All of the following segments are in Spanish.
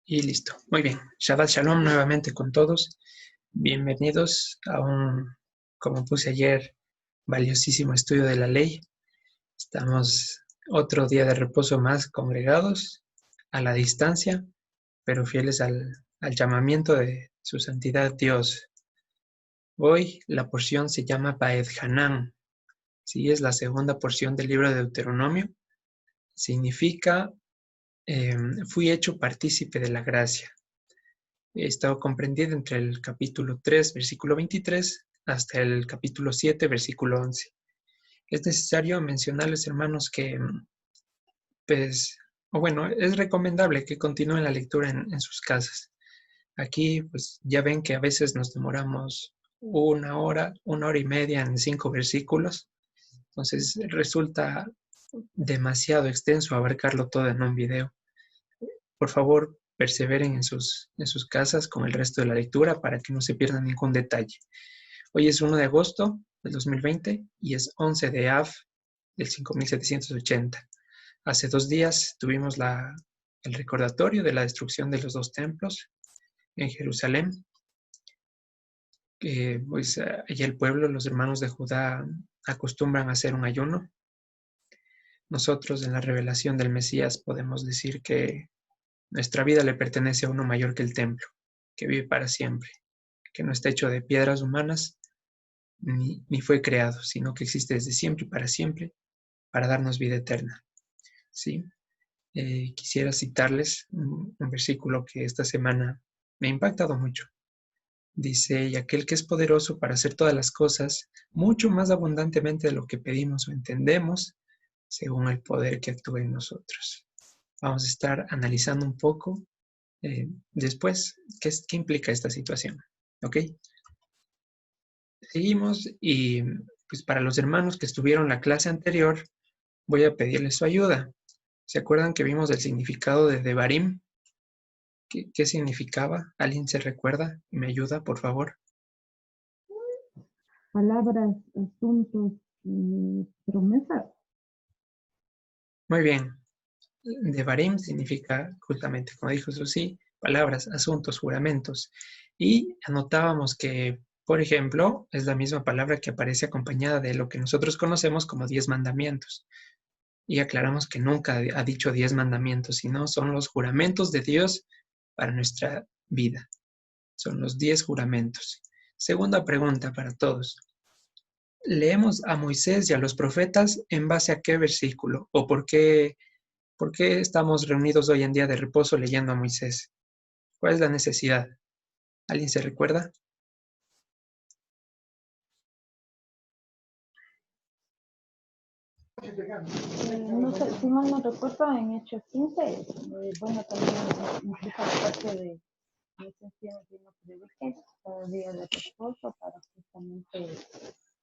Y listo. Muy bien. Shabbat Shalom nuevamente con todos. Bienvenidos a un, como puse ayer, valiosísimo estudio de la ley. Estamos otro día de reposo más congregados, a la distancia, pero fieles al llamamiento de su santidad Dios. Hoy la porción se llama Baed Hanan. Sí, es la segunda porción del libro de Deuteronomio. Significa, fui hecho partícipe de la gracia. Está comprendida entre el capítulo 3, versículo 23, hasta el capítulo 7, versículo 11. Es necesario mencionarles, hermanos, que, pues, o bueno, es recomendable que continúen la lectura en sus casas. Aquí, pues, ya ven que a veces nos demoramos una hora y media en 5 versículos. Entonces, resulta demasiado extenso abarcarlo todo en un video. Por favor, perseveren en sus casas con el resto de la lectura para que no se pierdan ningún detalle. Hoy es 1 de agosto del 2020 y es 11 de Av del 5780. Hace 2 días tuvimos el recordatorio de la destrucción de los 2 templos en Jerusalén. Pues allá el pueblo, los hermanos de Judá acostumbran a hacer un ayuno. Nosotros en la revelación del Mesías podemos decir que nuestra vida le pertenece a uno mayor que el templo, que vive para siempre, que no está hecho de piedras humanas, ni fue creado, sino que existe desde siempre y para darnos vida eterna. ¿Sí? Quisiera citarles un versículo que esta semana me ha impactado mucho. Dice, y aquel que es poderoso para hacer todas las cosas, mucho más abundantemente de lo que pedimos o entendemos, según el poder que actúa en nosotros. Vamos a estar analizando un poco después qué implica esta situación. ¿Ok? Seguimos y pues para los hermanos que estuvieron la clase anterior, voy a pedirles su ayuda. ¿Se acuerdan que vimos el significado de Devarim? ¿Qué significaba? ¿Alguien se recuerda? ¿Me ayuda, por favor? Palabras, asuntos, promesas. Muy bien. Devarim significa justamente, como dijo Susi, palabras, asuntos, juramentos. Y anotábamos que, por ejemplo, es la misma palabra que aparece acompañada de lo que nosotros conocemos como 10 mandamientos. Y aclaramos que nunca ha dicho 10 mandamientos, sino son los juramentos de Dios para nuestra vida. Son los 10 juramentos. Segunda pregunta para todos. ¿Leemos a Moisés y a los profetas en base a qué versículo? ¿O por qué estamos reunidos hoy en día de reposo leyendo a Moisés? ¿Cuál es la necesidad? ¿Alguien se recuerda? No sé, si mal no recuerdo, en Hechos 15, bueno, también implica la parte de licenciados y no prediques, cada día de reposo para justamente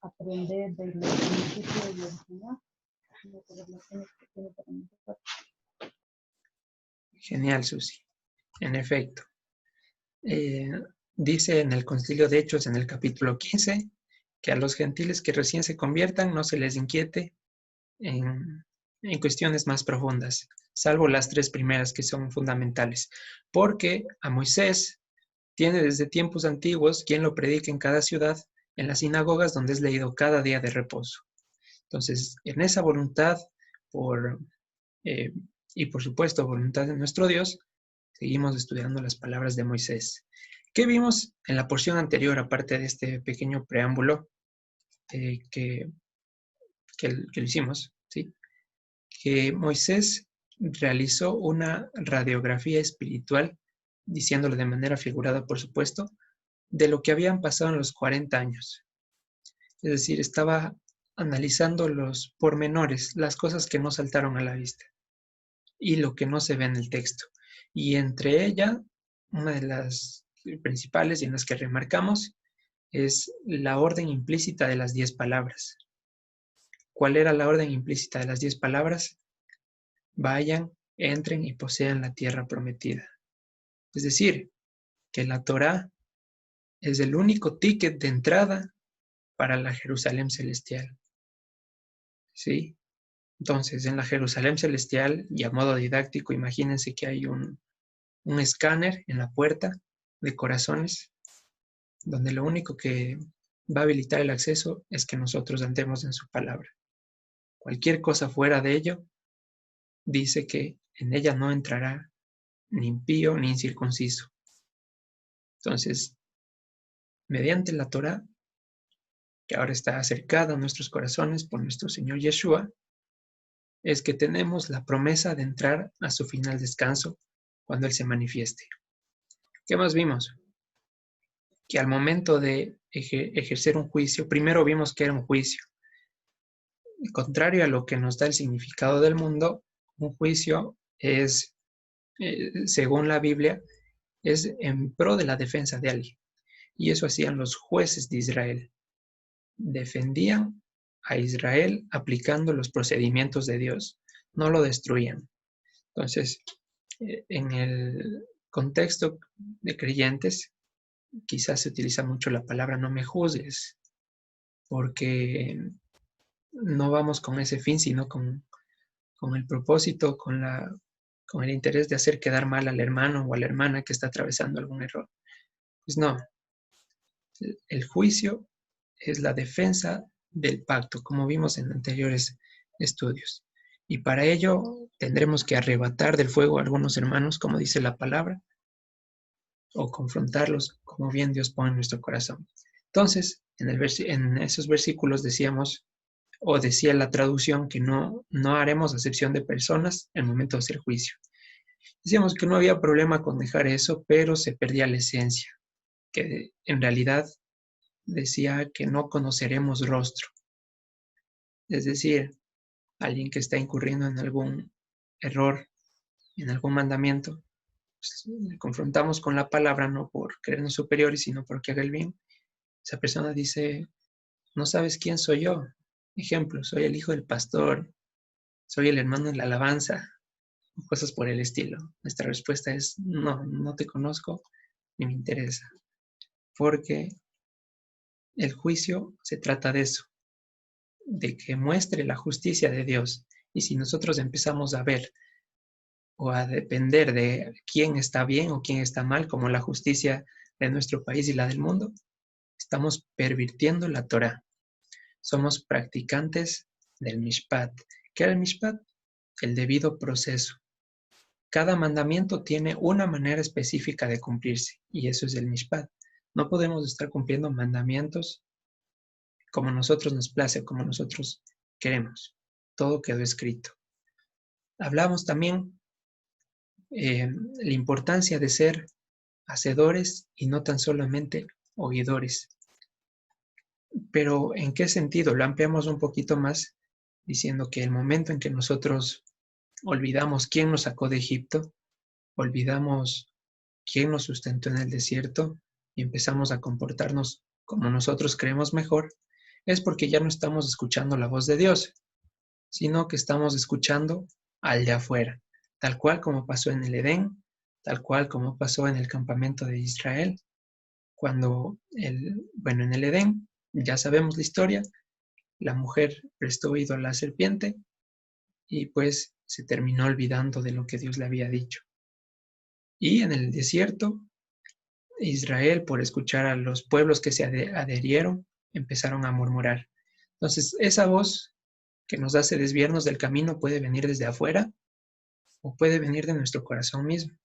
aprender de los principios del Señor y las relaciones que tiene para nosotros. Genial, Susi. En efecto. Dice en el Concilio de Hechos, en el capítulo 15, que a los gentiles que recién se conviertan no se les inquiete en cuestiones más profundas, salvo las 3 primeras que son fundamentales, porque a Moisés tiene desde tiempos antiguos quien lo predica en cada ciudad, en las sinagogas donde es leído cada día de reposo. Entonces, en esa voluntad y por supuesto voluntad de nuestro Dios, seguimos estudiando las palabras de Moisés. ¿Qué vimos en la porción anterior, aparte de este pequeño preámbulo que lo hicimos? ¿Sí? Que Moisés realizó una radiografía espiritual, diciéndolo de manera figurada, por supuesto, de lo que habían pasado en los 40 años. Es decir, estaba analizando los pormenores, las cosas que no saltaron a la vista y lo que no se ve en el texto. Y entre ella, una de las principales y en las que remarcamos es la orden implícita de las 10 palabras. ¿Cuál era la orden implícita de las 10 palabras? Vayan, entren y posean la tierra prometida. Es decir, que la Torá es el único ticket de entrada para la Jerusalén celestial. ¿Sí? Entonces, en la Jerusalén celestial, y a modo didáctico, imagínense que hay un escáner en la puerta de corazones, donde lo único que va a habilitar el acceso es que nosotros andemos en su palabra. Cualquier cosa fuera de ello, dice que en ella no entrará ni impío ni incircunciso. Entonces, mediante la Torá, que ahora está acercada a nuestros corazones por nuestro Señor Yeshua, es que tenemos la promesa de entrar a su final descanso cuando Él se manifieste. ¿Qué más vimos? Que al momento de ejercer un juicio, primero vimos que era un juicio. Contrario a lo que nos da el significado del mundo, un juicio es, según la Biblia, es en pro de la defensa de alguien. Y eso hacían los jueces de Israel. Defendían a Israel aplicando los procedimientos de Dios, no lo destruían. Entonces, en el contexto de creyentes, quizás se utiliza mucho la palabra no me juzgues, porque no vamos con ese fin, sino con el propósito, con el interés de hacer quedar mal al hermano o a la hermana que está atravesando algún error. Pues no, el juicio es la defensa del pacto, como vimos en anteriores estudios. Y para ello tendremos que arrebatar del fuego a algunos hermanos, como dice la palabra, o confrontarlos como bien Dios pone en nuestro corazón. Entonces, en esos versículos decíamos, o decía la traducción, que no haremos acepción de personas en el momento de hacer juicio. Decíamos que no había problema con dejar eso, pero se perdía la esencia, que en realidad decía que no conoceremos rostro. Es decir, alguien que está incurriendo en algún error, en algún mandamiento, pues, le confrontamos con la palabra, no por creernos superiores, sino porque haga el bien. Esa persona dice, no sabes quién soy yo. Ejemplo, soy el hijo del pastor, soy el hermano en la alabanza, cosas por el estilo. Nuestra respuesta es, no te conozco ni me interesa, porque el juicio se trata de eso, de que muestre la justicia de Dios. Y si nosotros empezamos a ver o a depender de quién está bien o quién está mal, como la justicia de nuestro país y la del mundo, estamos pervirtiendo la Torá. Somos practicantes del Mishpat. ¿Qué era el Mishpat? El debido proceso. Cada mandamiento tiene una manera específica de cumplirse, y eso es el Mishpat. No podemos estar cumpliendo mandamientos como nosotros nos place, como nosotros queremos. Todo quedó escrito. Hablamos también la importancia de ser hacedores y no tan solamente oidores. Pero ¿en qué sentido? Lo ampliamos un poquito más diciendo que el momento en que nosotros olvidamos quién nos sacó de Egipto, olvidamos quién nos sustentó en el desierto y empezamos a comportarnos como nosotros creemos mejor, es porque ya no estamos escuchando la voz de Dios, sino que estamos escuchando al de afuera, tal cual como pasó en el Edén, tal cual como pasó en el campamento de Israel, cuando en el Edén, ya sabemos la historia, la mujer prestó oído a la serpiente y pues se terminó olvidando de lo que Dios le había dicho. Y en el desierto, Israel, por escuchar a los pueblos que se adherieron, empezaron a murmurar. Entonces, esa voz que nos hace desviarnos del camino puede venir desde afuera o puede venir de nuestro corazón mismo.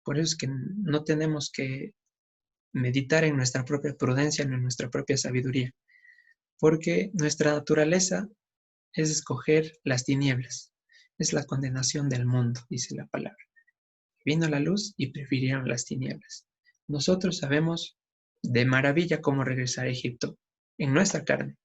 Por eso es que no tenemos que meditar en nuestra propia prudencia, en nuestra propia sabiduría, porque nuestra naturaleza es escoger las tinieblas, es la condenación del mundo, dice la palabra. Vino la luz y prefirieron las tinieblas. Nosotros sabemos de maravilla cómo regresar a Egipto en nuestra carne.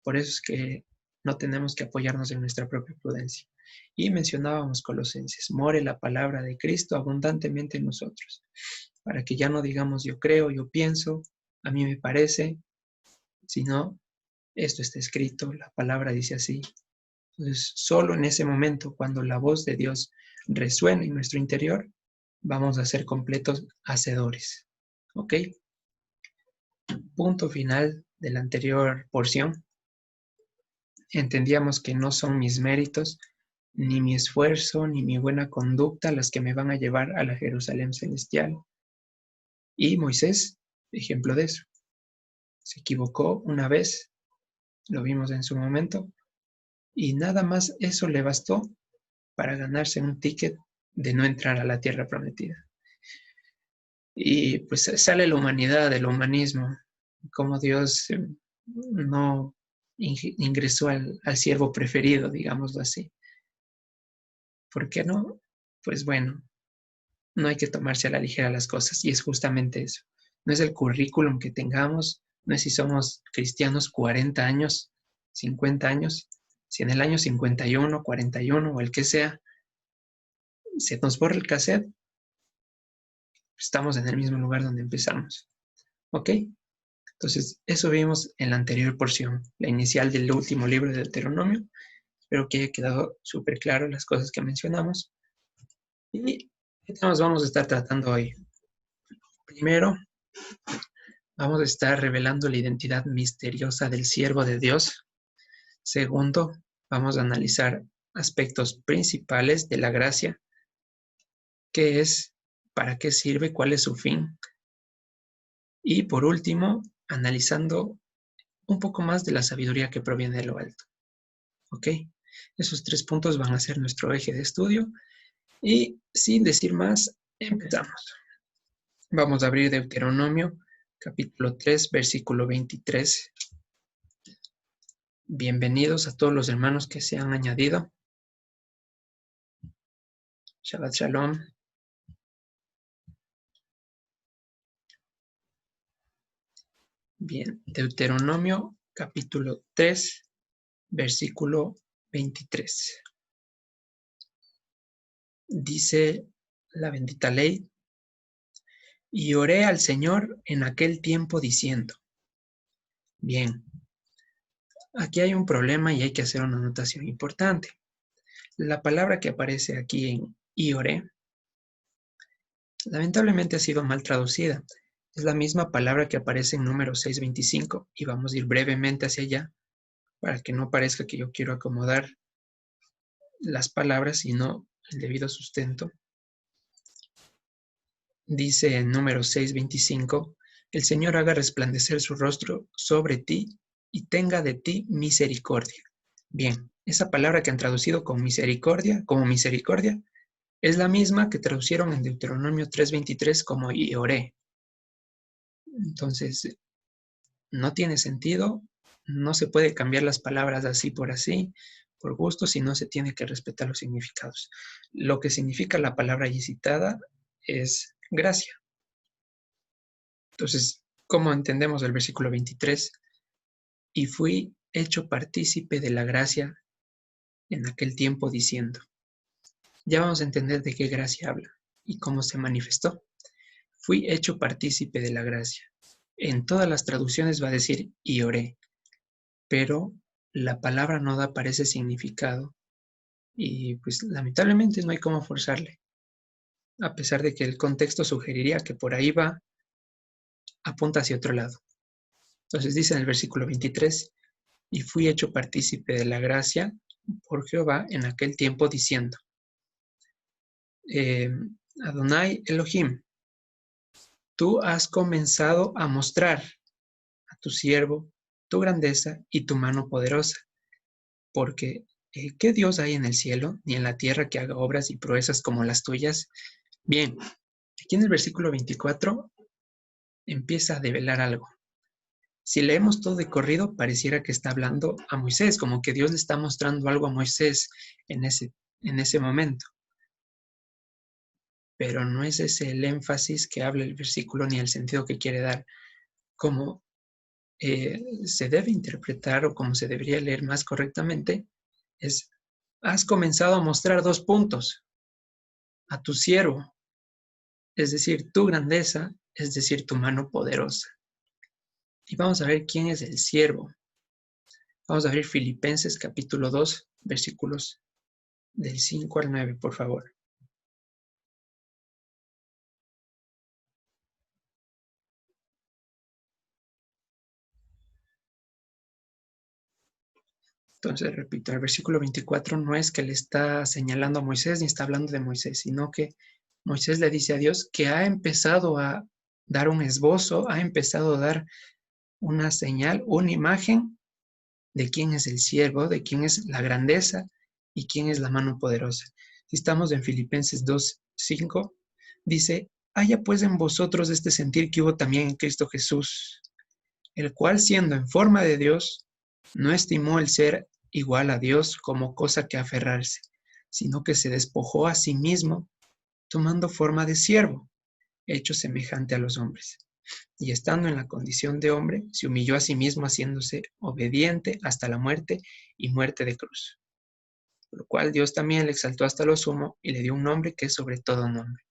Por eso es que no tenemos que apoyarnos en nuestra propia prudencia. Y mencionábamos Colosenses, more la palabra de Cristo abundantemente en nosotros, para que ya no digamos yo creo, yo pienso, a mí me parece, sino esto está escrito, la palabra dice así. Entonces, solo en ese momento, cuando la voz de Dios resuena en nuestro interior, vamos a ser completos hacedores. ¿Ok? Punto final de la anterior porción. Entendíamos que no son mis méritos ni mi esfuerzo, ni mi buena conducta las que me van a llevar a la Jerusalén celestial. Y Moisés, ejemplo de eso, se equivocó una vez, lo vimos en su momento, y nada más eso le bastó para ganarse un ticket de no entrar a la tierra prometida. Y pues sale la humanidad, el humanismo, cómo Dios no ingresó al siervo preferido, digámoslo así. ¿Por qué no? Pues bueno, no hay que tomarse a la ligera las cosas, y es justamente eso. No es el currículum que tengamos, no es si somos cristianos 40 años, 50 años, si en el año 51, 41 o el que sea, se nos borra el cassette, estamos en el mismo lugar donde empezamos. ¿Ok? Entonces, eso vimos en la anterior porción, la inicial del último libro de Deuteronomio. Espero que haya quedado súper claro las cosas que mencionamos. ¿Y qué temas vamos a estar tratando hoy? Primero, vamos a estar revelando la identidad misteriosa del siervo de Dios. Segundo, vamos a analizar aspectos principales de la gracia, qué es, para qué sirve, cuál es su fin. Y por último, analizando un poco más de la sabiduría que proviene de lo alto. ¿Ok? Esos 3 puntos van a ser nuestro eje de estudio. Y sin decir más, empezamos. Vamos a abrir Deuteronomio, capítulo 3, versículo 23. Bienvenidos a todos los hermanos que se han añadido. Shabbat Shalom. Bien, Deuteronomio, capítulo 3, versículo 23. Dice la bendita ley: y oré al Señor en aquel tiempo diciendo. Bien, aquí hay un problema y hay que hacer una anotación importante. La palabra que aparece aquí en y oré, lamentablemente ha sido mal traducida. Es la misma palabra que aparece en número 625 y vamos a ir brevemente hacia allá para que no parezca que yo quiero acomodar las palabras, sino el debido sustento. Dice en número 625, el Señor haga resplandecer su rostro sobre ti y tenga de ti misericordia. Bien, esa palabra que han traducido como misericordia, es la misma que traducieron en Deuteronomio 3:23 como y oré. Entonces, no tiene sentido, no se puede cambiar las palabras así, por gusto, si no se tiene que respetar los significados. Lo que significa la palabra allí citada es gracia. Entonces, ¿cómo entendemos el versículo 23? Y fui hecho partícipe de la gracia en aquel tiempo diciendo. Ya vamos a entender de qué gracia habla y cómo se manifestó. Fui hecho partícipe de la gracia. En todas las traducciones va a decir y oré, pero la palabra no da para ese significado y pues lamentablemente no hay cómo forzarle, a pesar de que el contexto sugeriría que por ahí va, apunta hacia otro lado. Entonces dice en el versículo 23, y fui hecho partícipe de la gracia por Jehová en aquel tiempo diciendo, Adonai Elohim, tú has comenzado a mostrar a tu siervo tu grandeza y tu mano poderosa, porque ¿qué Dios hay en el cielo ni en la tierra que haga obras y proezas como las tuyas? Bien, aquí en el versículo 24 empieza a develar algo. Si leemos todo de corrido, pareciera que está hablando a Moisés, como que Dios le está mostrando algo a Moisés en ese momento. Pero no es ese el énfasis que habla el versículo ni el sentido que quiere dar. Como se debe interpretar o como se debería leer más correctamente, es, has comenzado a mostrar 2 puntos a tu siervo, es decir, tu grandeza, es decir, tu mano poderosa. Y vamos a ver quién es el siervo. Vamos a abrir Filipenses capítulo 2, versículos del 5 al 9, por favor. Entonces, repito, el versículo 24 no es que le está señalando a Moisés ni está hablando de Moisés, sino que Moisés le dice a Dios que ha empezado a dar un esbozo, ha empezado a dar una señal, una imagen de quién es el siervo, de quién es la grandeza y quién es la mano poderosa. Si estamos en Filipenses 2:5, dice, haya pues en vosotros este sentir que hubo también en Cristo Jesús, el cual siendo en forma de Dios, no estimó el ser igual a Dios como cosa que aferrarse, sino que se despojó a sí mismo, tomando forma de siervo, hecho semejante a los hombres. Y estando en la condición de hombre, se humilló a sí mismo haciéndose obediente hasta la muerte y muerte de cruz. Por lo cual Dios también le exaltó hasta lo sumo y le dio un nombre que es sobre todo nombre.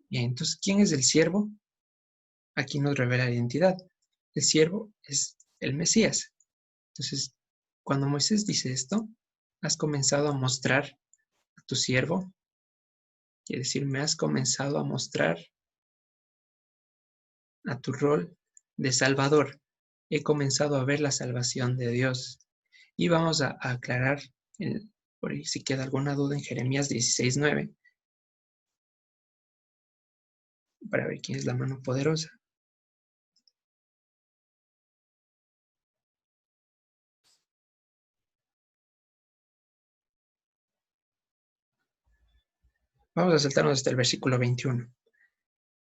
Bien, entonces, ¿quién es el siervo? Aquí nos revela la identidad. El siervo es el Mesías. Entonces, cuando Moisés dice esto, has comenzado a mostrar a tu siervo, quiere decir, me has comenzado a mostrar a tu rol de Salvador. He comenzado a ver la salvación de Dios. Y vamos a aclarar, por ahí si queda alguna duda, en Jeremías 16:9, para ver quién es la mano poderosa. Vamos a saltarnos hasta el versículo 21.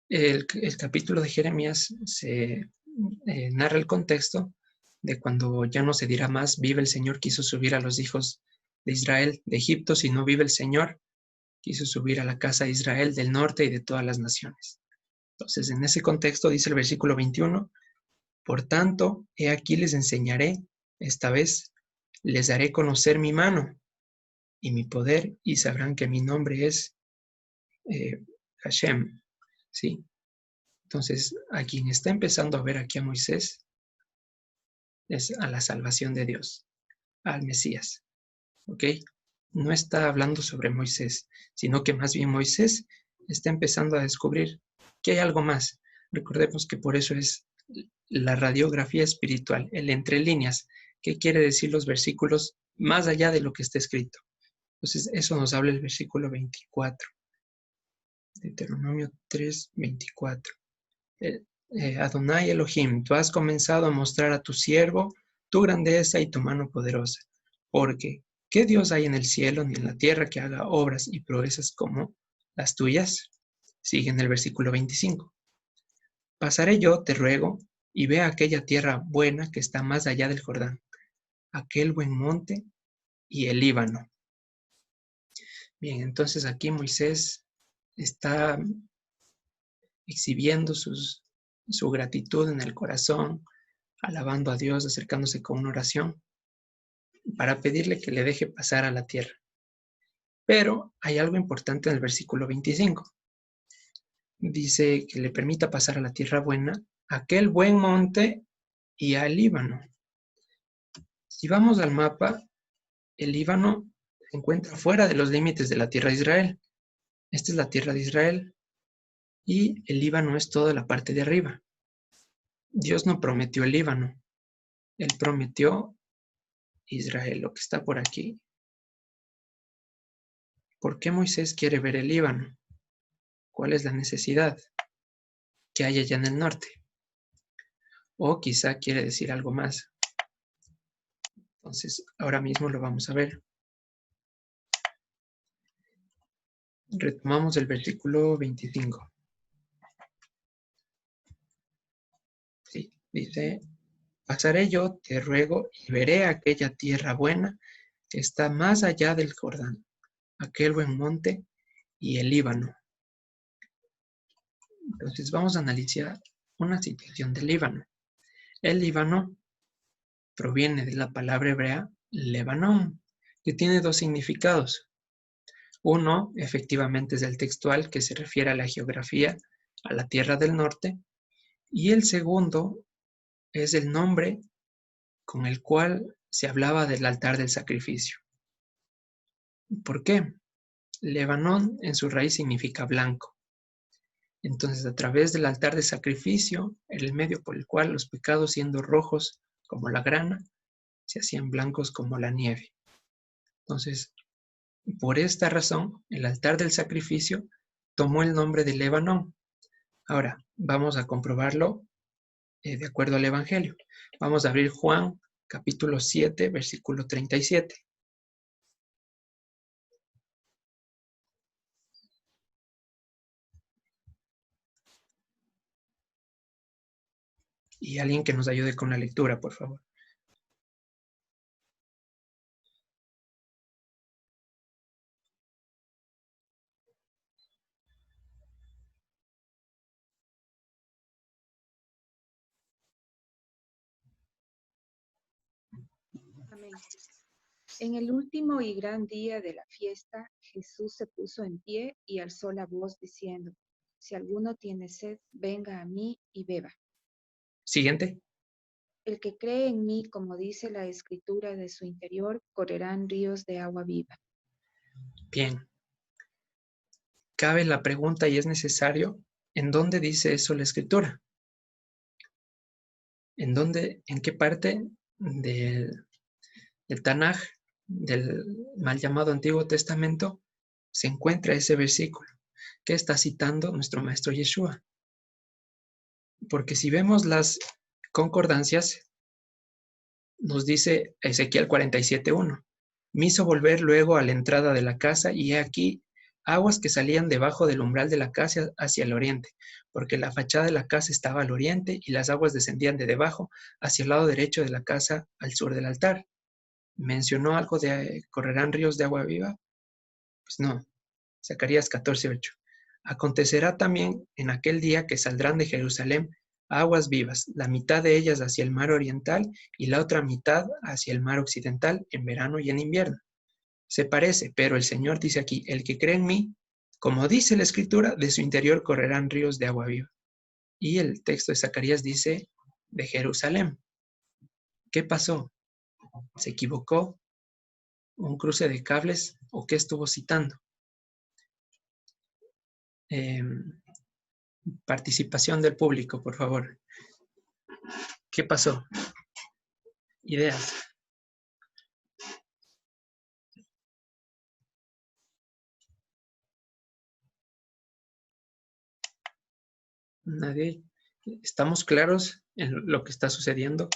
El capítulo de Jeremías se narra el contexto de cuando ya no se dirá más, vive el Señor, quiso subir a los hijos de Israel de Egipto, si no vive el Señor, quiso subir a la casa de Israel del norte y de todas las naciones. Entonces, en ese contexto dice el versículo 21, por tanto, he aquí les enseñaré, esta vez les daré conocer mi mano y mi poder, y sabrán que mi nombre es Hashem, ¿sí? Entonces, a quien está empezando a ver aquí a Moisés es a la salvación de Dios, al Mesías, ¿ok? No está hablando sobre Moisés, sino que más bien Moisés está empezando a descubrir que hay algo más. Recordemos que por eso es la radiografía espiritual, el entre líneas, qué quiere decir los versículos más allá de lo que está escrito. Entonces, eso nos habla el versículo 24, Deuteronomio 3:24. Adonai Elohim, tú has comenzado a mostrar a tu siervo tu grandeza y tu mano poderosa, porque ¿qué Dios hay en el cielo ni en la tierra que haga obras y proezas como las tuyas? Sigue en el versículo 25. Pasaré yo, te ruego, y ve a aquella tierra buena que está más allá del Jordán, aquel buen monte y el Líbano. Bien, entonces aquí Moisés está exhibiendo su gratitud en el corazón, alabando a Dios, acercándose con una oración para pedirle que le deje pasar a la tierra. Pero hay algo importante en el versículo 25. Dice que le permita pasar a la tierra buena, aquel buen monte y al Líbano. Si vamos al mapa, el Líbano se encuentra fuera de los límites de la tierra de Israel. Esta es la tierra de Israel y el Líbano es toda la parte de arriba. Dios no prometió el Líbano, Él prometió Israel, lo que está por aquí. ¿Por qué Moisés quiere ver el Líbano? ¿Cuál es la necesidad que hay allá en el norte? O quizá quiere decir algo más. Entonces, ahora mismo lo vamos a ver. Retomamos el versículo 25. Sí, dice, pasaré yo, te ruego, y veré aquella tierra buena que está más allá del Jordán, aquel buen monte y el Líbano. Entonces vamos a analizar una situación del Líbano. El Líbano proviene de la palabra hebrea Lebanón, que tiene dos significados. Uno, efectivamente, es el textual, que se refiere a la geografía, a la tierra del norte, y el segundo es el nombre con el cual se hablaba del altar del sacrificio. ¿Por qué? Lebanón en su raíz significa blanco. Entonces, a través del altar de sacrificio, el medio por el cual los pecados, siendo rojos como la grana, se hacían blancos como la nieve. Entonces, por esta razón, el altar del sacrificio tomó el nombre de Lebanón. Ahora, vamos a comprobarlo de acuerdo al Evangelio. Vamos a abrir Juan, capítulo 7, versículo 37. Y alguien que nos ayude con la lectura, por favor. Amén. En el último y gran día de la fiesta, Jesús se puso en pie y alzó la voz diciendo: si alguno tiene sed, venga a mí y beba. Siguiente. El que cree en mí, como dice la Escritura, de su interior correrán ríos de agua viva. Bien. Cabe la pregunta y es necesario, ¿en dónde dice eso la Escritura? ¿En dónde, en qué parte del Tanaj, del mal llamado Antiguo Testamento, se encuentra ese versículo que está citando nuestro maestro Yeshua? Porque si vemos las concordancias, nos dice Ezequiel 47:1, me hizo volver luego a la entrada de la casa y he aquí aguas que salían debajo del umbral de la casa hacia el oriente, porque la fachada de la casa estaba al oriente y las aguas descendían de debajo hacia el lado derecho de la casa al sur del altar. ¿Mencionó algo de correrán ríos de agua viva? Pues no. Zacarías 14:8. Acontecerá también en aquel día que saldrán de Jerusalén aguas vivas, la mitad de ellas hacia el mar oriental y la otra mitad hacia el mar occidental en verano y en invierno. Se parece, pero el Señor dice aquí, el que cree en mí, como dice la Escritura, de su interior correrán ríos de agua viva. Y el texto de Zacarías dice, de Jerusalén. ¿Qué pasó? ¿Se equivocó? ¿Un cruce de cables? ¿O qué estuvo citando? Participación del público, por favor. ¿Qué pasó? Ideas. Nadie. ¿Estamos claros en lo que está sucediendo?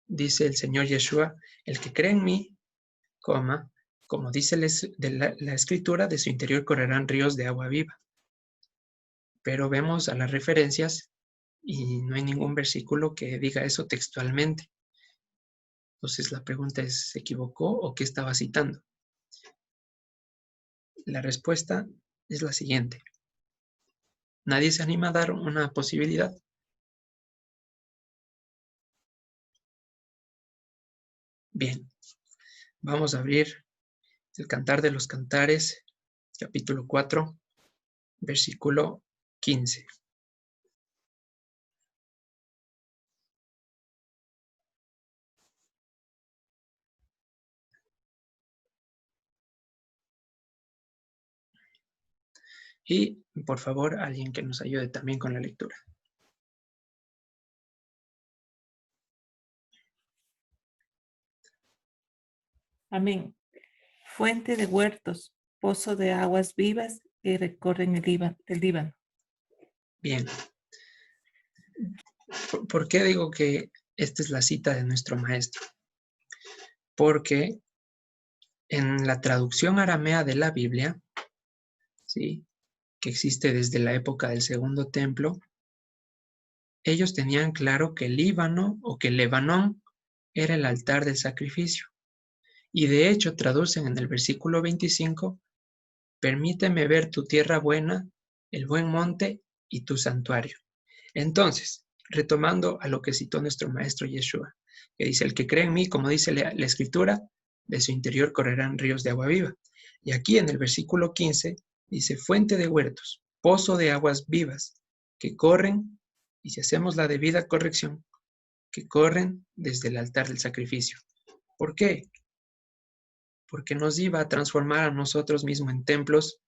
Dice el Señor Yeshua, el que cree en mí, como dice la Escritura, de su interior correrán ríos de agua viva. Pero vemos a las referencias y no hay ningún versículo que diga eso textualmente. Entonces la pregunta es, ¿se equivocó o qué estaba citando? La respuesta es la siguiente. ¿Nadie se anima a dar una posibilidad? Bien, vamos a abrir el Cantar de los Cantares, capítulo 4, versículo 15. Y, por favor, alguien que nos ayude también con la lectura. Amén. Fuente de huertos, pozo de aguas vivas que recorren el Líbano. Bien. ¿Por qué digo que esta es la cita de nuestro maestro? Porque en la traducción aramea de la Biblia, ¿sí?, que existe desde la época del Segundo Templo, ellos tenían claro que el Líbano o que Lebanón era el altar del sacrificio. Y de hecho traducen en el versículo 25, permíteme ver tu tierra buena, el buen monte y tu santuario. Entonces, retomando a lo que citó nuestro maestro Yeshua, que dice, el que cree en mí, como dice la Escritura, de su interior correrán ríos de agua viva. Y aquí en el versículo 15 dice, fuente de huertos, pozo de aguas vivas, que corren, y si hacemos la debida corrección, que corren desde el altar del sacrificio. ¿Por qué? Porque nos iba a transformar a nosotros mismos en templos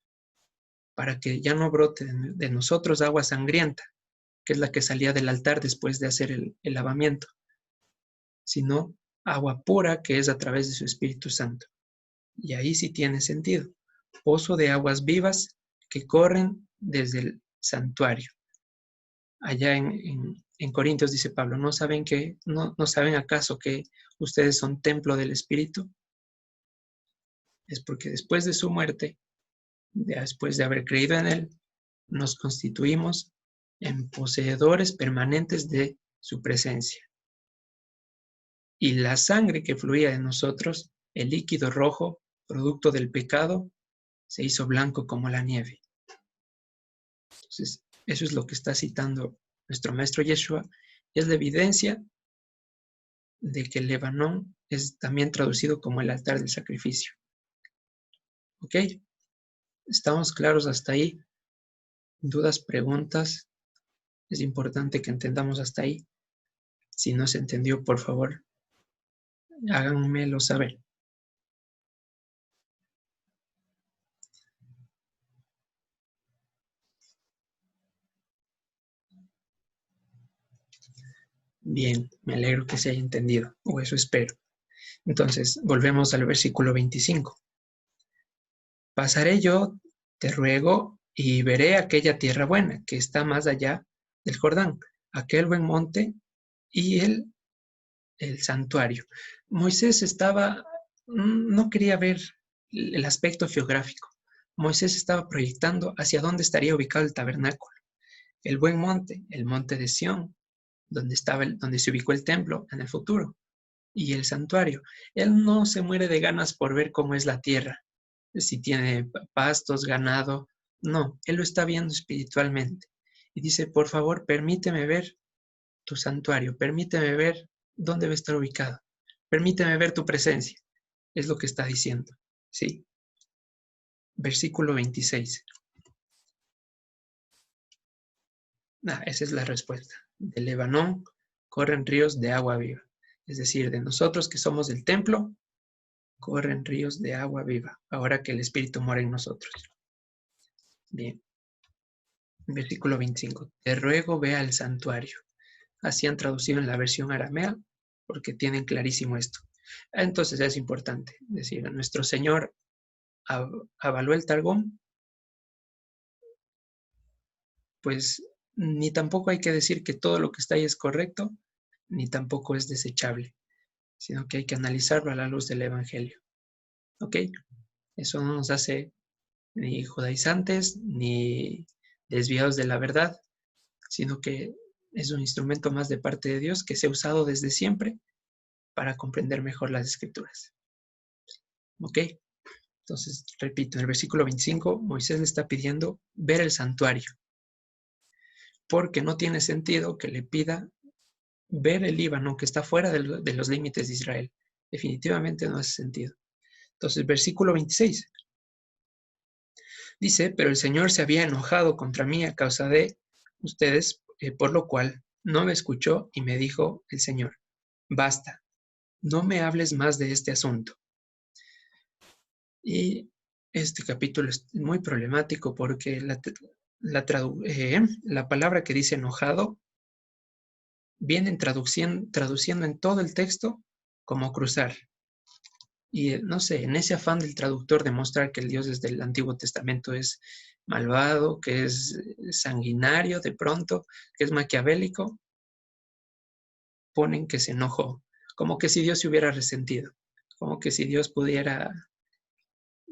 para que ya no brote de nosotros agua sangrienta, que es la que salía del altar después de hacer el lavamiento, sino agua pura que es a través de su Espíritu Santo. Y ahí sí tiene sentido. Pozo de aguas vivas que corren desde el santuario. Allá en Corintios dice Pablo, ¿no saben acaso que ustedes son templo del Espíritu? Es porque después de su muerte, después de haber creído en Él, nos constituimos en poseedores permanentes de su presencia. Y la sangre que fluía de nosotros, el líquido rojo, producto del pecado, se hizo blanco como la nieve. Entonces, eso es lo que está citando nuestro maestro Yeshua, y es la evidencia de que el Lebanón es también traducido como el altar del sacrificio. ¿Ok? ¿Estamos claros hasta ahí? ¿Dudas, preguntas? Es importante que entendamos hasta ahí. Si no se entendió, por favor, háganmelo saber. Bien, me alegro que se haya entendido, o eso espero. Entonces, volvemos al versículo 25. Pasaré yo, te ruego, y veré aquella tierra buena que está más allá del Jordán, aquel buen monte y el santuario. Moisés no quería ver el aspecto geográfico. Moisés estaba proyectando hacia dónde estaría ubicado el tabernáculo. El buen monte, el monte de Sión, donde se ubicó el templo en el futuro, y el santuario. Él no se muere de ganas por ver cómo es la tierra, si tiene pastos, ganado. No, él lo está viendo espiritualmente. Y dice, por favor, permíteme ver tu santuario, permíteme ver dónde va a estar ubicado, permíteme ver tu presencia. Es lo que está diciendo. ¿Sí? Versículo 26. Esa es la respuesta. Del Lebanón corren ríos de agua viva. Es decir, de nosotros que somos del templo, corren ríos de agua viva, ahora que el Espíritu mora en nosotros. Bien. Versículo 25. Te ruego, ve al santuario. Así han traducido en la versión aramea, porque tienen clarísimo esto. Entonces es importante decir, nuestro Señor avaló el Targum, pues ni tampoco hay que decir que todo lo que está ahí es correcto, ni tampoco es desechable, sino que hay que analizarlo a la luz del Evangelio. ¿Ok? Eso no nos hace ni judaizantes, ni desviados de la verdad, sino que es un instrumento más de parte de Dios que se ha usado desde siempre para comprender mejor las Escrituras. ¿Ok? Entonces, repito, en el versículo 25, Moisés le está pidiendo ver el santuario, porque no tiene sentido que le pida ver el Líbano, que está fuera de los límites de Israel. Definitivamente no hace sentido. Entonces, versículo 26. Dice, pero el Señor se había enojado contra mí a causa de ustedes, por lo cual no me escuchó y me dijo el Señor, basta, no me hables más de este asunto. Y este capítulo es muy problemático porque la palabra que dice enojado vienen traduciendo en todo el texto como cruzar. Y no sé, en ese afán del traductor de mostrar que el Dios desde el Antiguo Testamento es malvado, que es sanguinario de pronto, que es maquiavélico, ponen que se enojó, como que si Dios se hubiera resentido, como que si Dios pudiera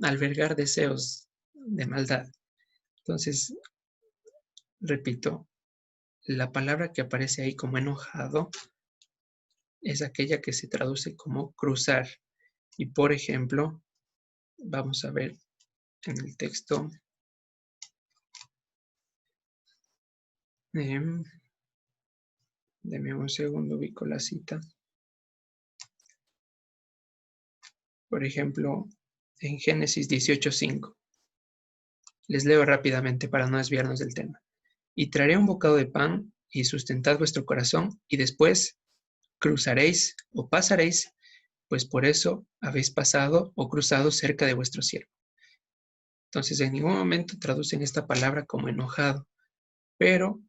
albergar deseos de maldad. Entonces, repito, la palabra que aparece ahí como enojado es aquella que se traduce como cruzar. Y por ejemplo, vamos a ver en el texto. Deme un segundo, ubico la cita. Por ejemplo, en Génesis 18:5. Les leo rápidamente para no desviarnos del tema. Y traeré un bocado de pan y sustentad vuestro corazón y después cruzaréis o pasaréis, pues por eso habéis pasado o cruzado cerca de vuestro siervo. Entonces, en ningún momento traducen esta palabra como enojado, pero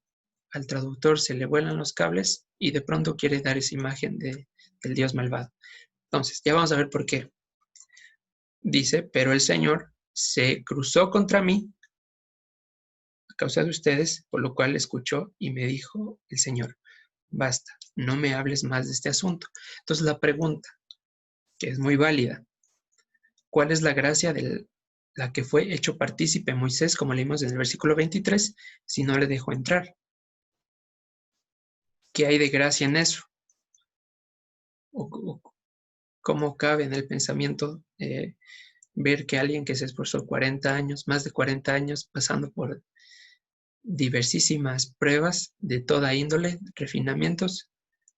al traductor se le vuelan los cables y de pronto quiere dar esa imagen del Dios malvado. Entonces, ya vamos a ver por qué. Dice, pero el Señor se cruzó contra mí a causa de ustedes, por lo cual escuchó y me dijo el Señor, basta, no me hables más de este asunto. Entonces la pregunta, que es muy válida, ¿cuál es la gracia de la que fue hecho partícipe Moisés, como leímos en el versículo 23, si no le dejó entrar? ¿Qué hay de gracia en eso? ¿O cómo cabe en el pensamiento ver que alguien que se esforzó 40 años, más de 40 años, pasando por diversísimas pruebas de toda índole, refinamientos,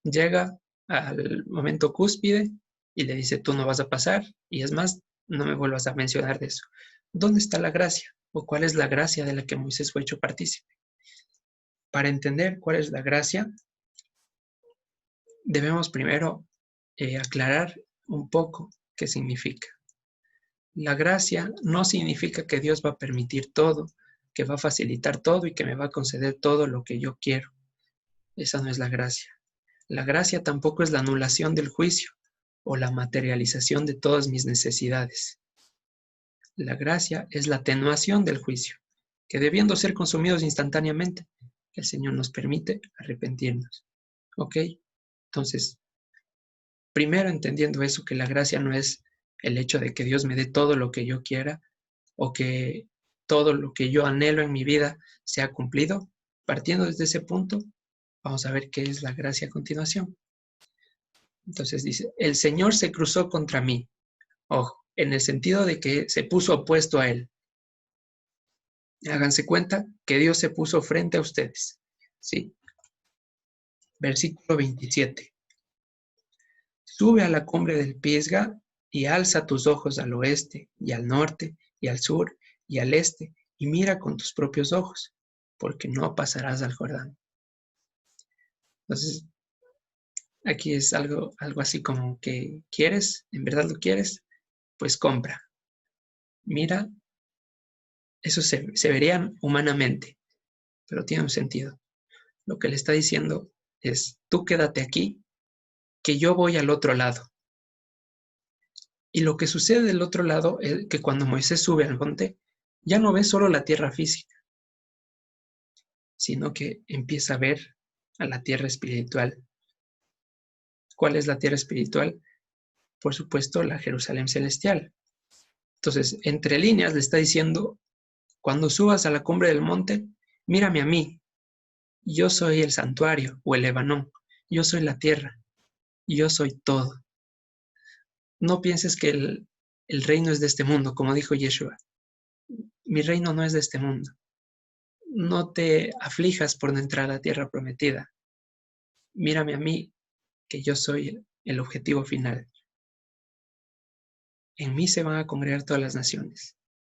llega al momento cúspide y le dice, tú no vas a pasar, y es más, no me vuelvas a mencionar de eso? ¿Dónde está la gracia? ¿O cuál es la gracia de la que Moisés fue hecho partícipe? Para entender cuál es la gracia, debemos primero aclarar un poco qué significa. La gracia no significa que Dios va a permitir todo, que va a facilitar todo y que me va a conceder todo lo que yo quiero. Esa no es la gracia. La gracia tampoco es la anulación del juicio o la materialización de todas mis necesidades. La gracia es la atenuación del juicio, que debiendo ser consumidos instantáneamente, el Señor nos permite arrepentirnos. ¿Ok? Entonces, primero entendiendo eso, que la gracia no es el hecho de que Dios me dé todo lo que yo quiera o que todo lo que yo anhelo en mi vida sea cumplido. Partiendo desde ese punto, vamos a ver qué es la gracia a continuación. Entonces dice, el Señor se cruzó contra mí. Ojo, en el sentido de que se puso opuesto a Él. Háganse cuenta que Dios se puso frente a ustedes. ¿Sí? Versículo 27. Sube a la cumbre del Pisga y alza tus ojos al oeste y al norte y al sur y al este y mira con tus propios ojos, porque no pasarás al Jordán. Entonces, aquí es algo así como que ¿quieres? ¿En verdad lo quieres? Pues compra. Mira, eso se vería humanamente, pero tiene un sentido. Lo que le está diciendo es, tú quédate aquí, que yo voy al otro lado. Y lo que sucede del otro lado es que cuando Moisés sube al monte, ya no ve solo la tierra física, sino que empieza a ver a la tierra espiritual. ¿Cuál es la tierra espiritual? Por supuesto, la Jerusalén celestial. Entonces, entre líneas le está diciendo, cuando subas a la cumbre del monte, mírame a mí. Yo soy el santuario o el Lebanón. Yo soy la tierra. Yo soy todo. No pienses que el reino es de este mundo, como dijo Yeshua. Mi reino no es de este mundo. No te aflijas por no entrar a la tierra prometida. Mírame a mí, que yo soy el objetivo final. En mí se van a congregar todas las naciones.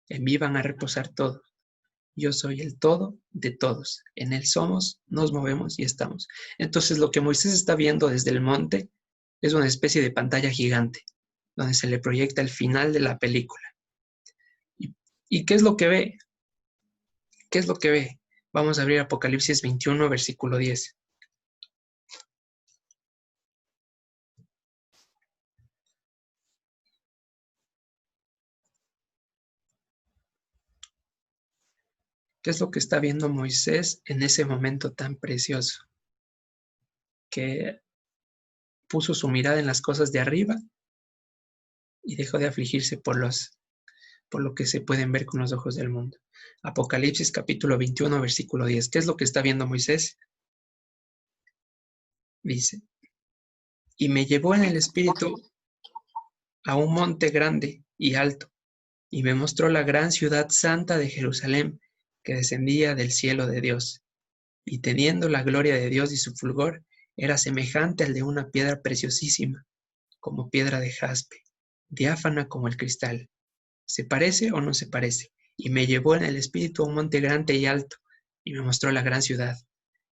En mí van a reposar todos. Yo soy el todo de todos. En Él somos, nos movemos y estamos. Entonces lo que Moisés está viendo desde el monte es una especie de pantalla gigante, donde se le proyecta el final de la película. ¿Y qué es lo que ve? ¿Qué es lo que ve? Vamos a abrir Apocalipsis 21, versículo 10. ¿Qué es lo que está viendo Moisés en ese momento tan precioso? Que puso su mirada en las cosas de arriba y dejó de afligirse por lo que se pueden ver con los ojos del mundo. Apocalipsis capítulo 21, versículo 10. ¿Qué es lo que está viendo Moisés? Dice, y me llevó en el espíritu a un monte grande y alto, y me mostró la gran ciudad santa de Jerusalén, que descendía del cielo de Dios, y teniendo la gloria de Dios y su fulgor, era semejante al de una piedra preciosísima, como piedra de jaspe, diáfana como el cristal. ¿Se parece o no se parece? Y me llevó en el espíritu a un monte grande y alto, y me mostró la gran ciudad.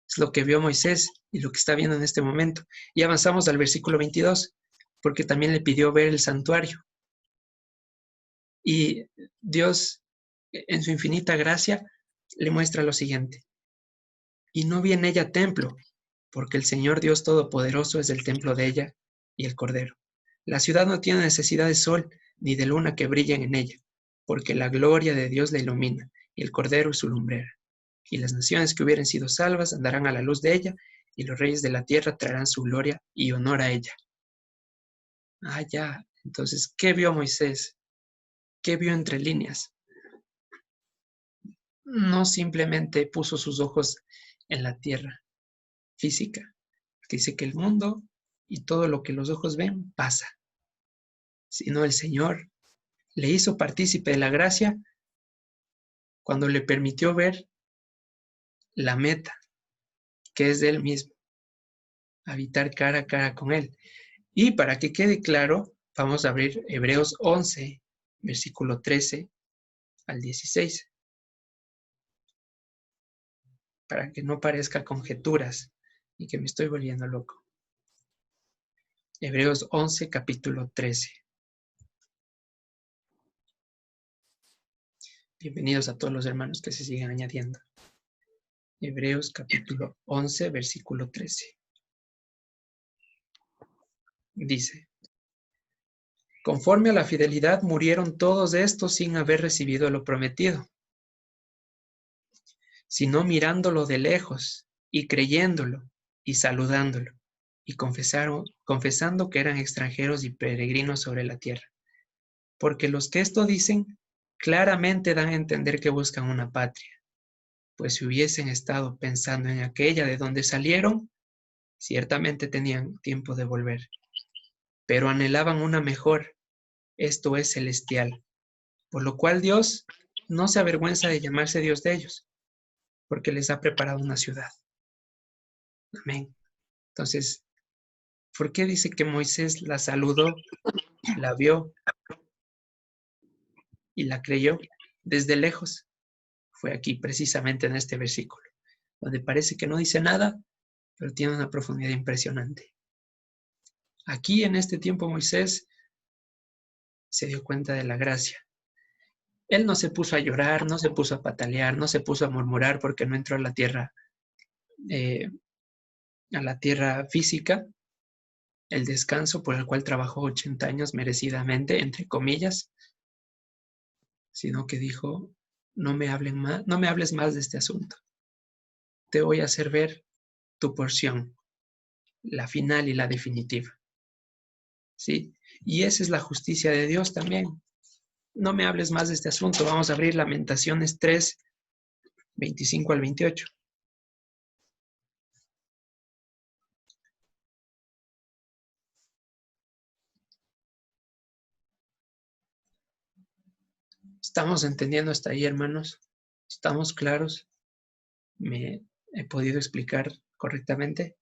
Es lo que vio Moisés y lo que está viendo en este momento. Y avanzamos al versículo 22, porque también le pidió ver el santuario. Y Dios, en su infinita gracia, le muestra lo siguiente. y no vi en ella templo, porque el Señor Dios Todopoderoso es el templo de ella y el Cordero. La ciudad no tiene necesidad de sol ni de luna que brillen en ella, porque la gloria de Dios la ilumina, y el Cordero es su lumbrera. Y las naciones que hubieren sido salvas andarán a la luz de ella, y los reyes de la tierra traerán su gloria y honor a ella. Ah, ya. Entonces, ¿qué vio Moisés? ¿Qué vio entre líneas? No simplemente puso sus ojos en la tierra física, que dice que el mundo y todo lo que los ojos ven pasa, sino el Señor le hizo partícipe de la gracia cuando le permitió ver la meta, que es de Él mismo, habitar cara a cara con Él. Y para que quede claro, vamos a abrir Hebreos 11, versículo 13 al 16, para que no parezca conjeturas y que me estoy volviendo loco. Hebreos 11, capítulo 13. Bienvenidos a todos los hermanos que se siguen añadiendo. Hebreos capítulo 11, versículo 13. Dice: conforme a la fidelidad murieron todos estos sin haber recibido lo prometido, sino mirándolo de lejos y creyéndolo y saludándolo y confesando que eran extranjeros y peregrinos sobre la tierra. Porque los que esto dicen claramente dan a entender que buscan una patria, pues si hubiesen estado pensando en aquella de donde salieron, ciertamente tenían tiempo de volver, pero anhelaban una mejor, esto es celestial, por lo cual Dios no se avergüenza de llamarse Dios de ellos, porque les ha preparado una ciudad. Amén. Entonces, ¿por qué dice que Moisés la saludó, la vio y la creyó desde lejos? Fue aquí, precisamente en este versículo, donde parece que no dice nada, pero tiene una profundidad impresionante. Aquí en este tiempo Moisés se dio cuenta de la gracia. Él no se puso a llorar, no se puso a patalear, no se puso a murmurar porque no entró a la tierra física, el descanso por el cual trabajó 80 años merecidamente, entre comillas, sino que dijo: no me hables más de este asunto. Te voy a hacer ver tu porción, la final y la definitiva. ¿Sí? Y esa es la justicia de Dios también. No me hables más de este asunto. Vamos a abrir Lamentaciones 3, 25 al 28. ¿Estamos entendiendo hasta ahí, hermanos? ¿Estamos claros? ¿Me he podido explicar correctamente?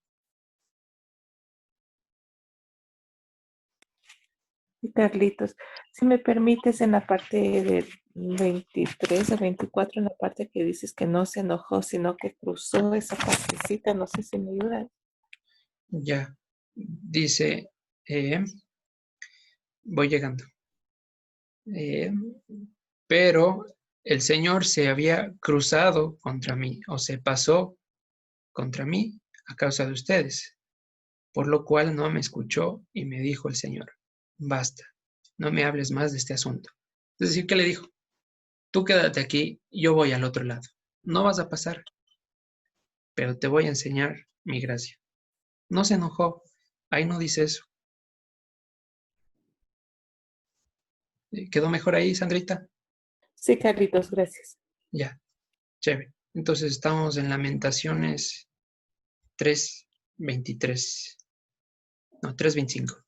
Carlitos, si me permites, en la parte del 23 a 24, en la parte que dices que no se enojó, sino que cruzó esa partecita, no sé si me ayudas. Ya, dice, voy llegando. Pero el Señor se había cruzado contra mí, o se pasó contra mí a causa de ustedes, por lo cual no me escuchó y me dijo el Señor: basta, no me hables más de este asunto. Es decir, ¿qué le dijo? Tú quédate aquí, yo voy al otro lado. No vas a pasar, pero te voy a enseñar mi gracia. No se enojó, ahí no dice eso. ¿Quedó mejor ahí, Sandrita? Sí, Carlitos, gracias. Ya, chévere. Entonces estamos en Lamentaciones 3:23. No, 3:25.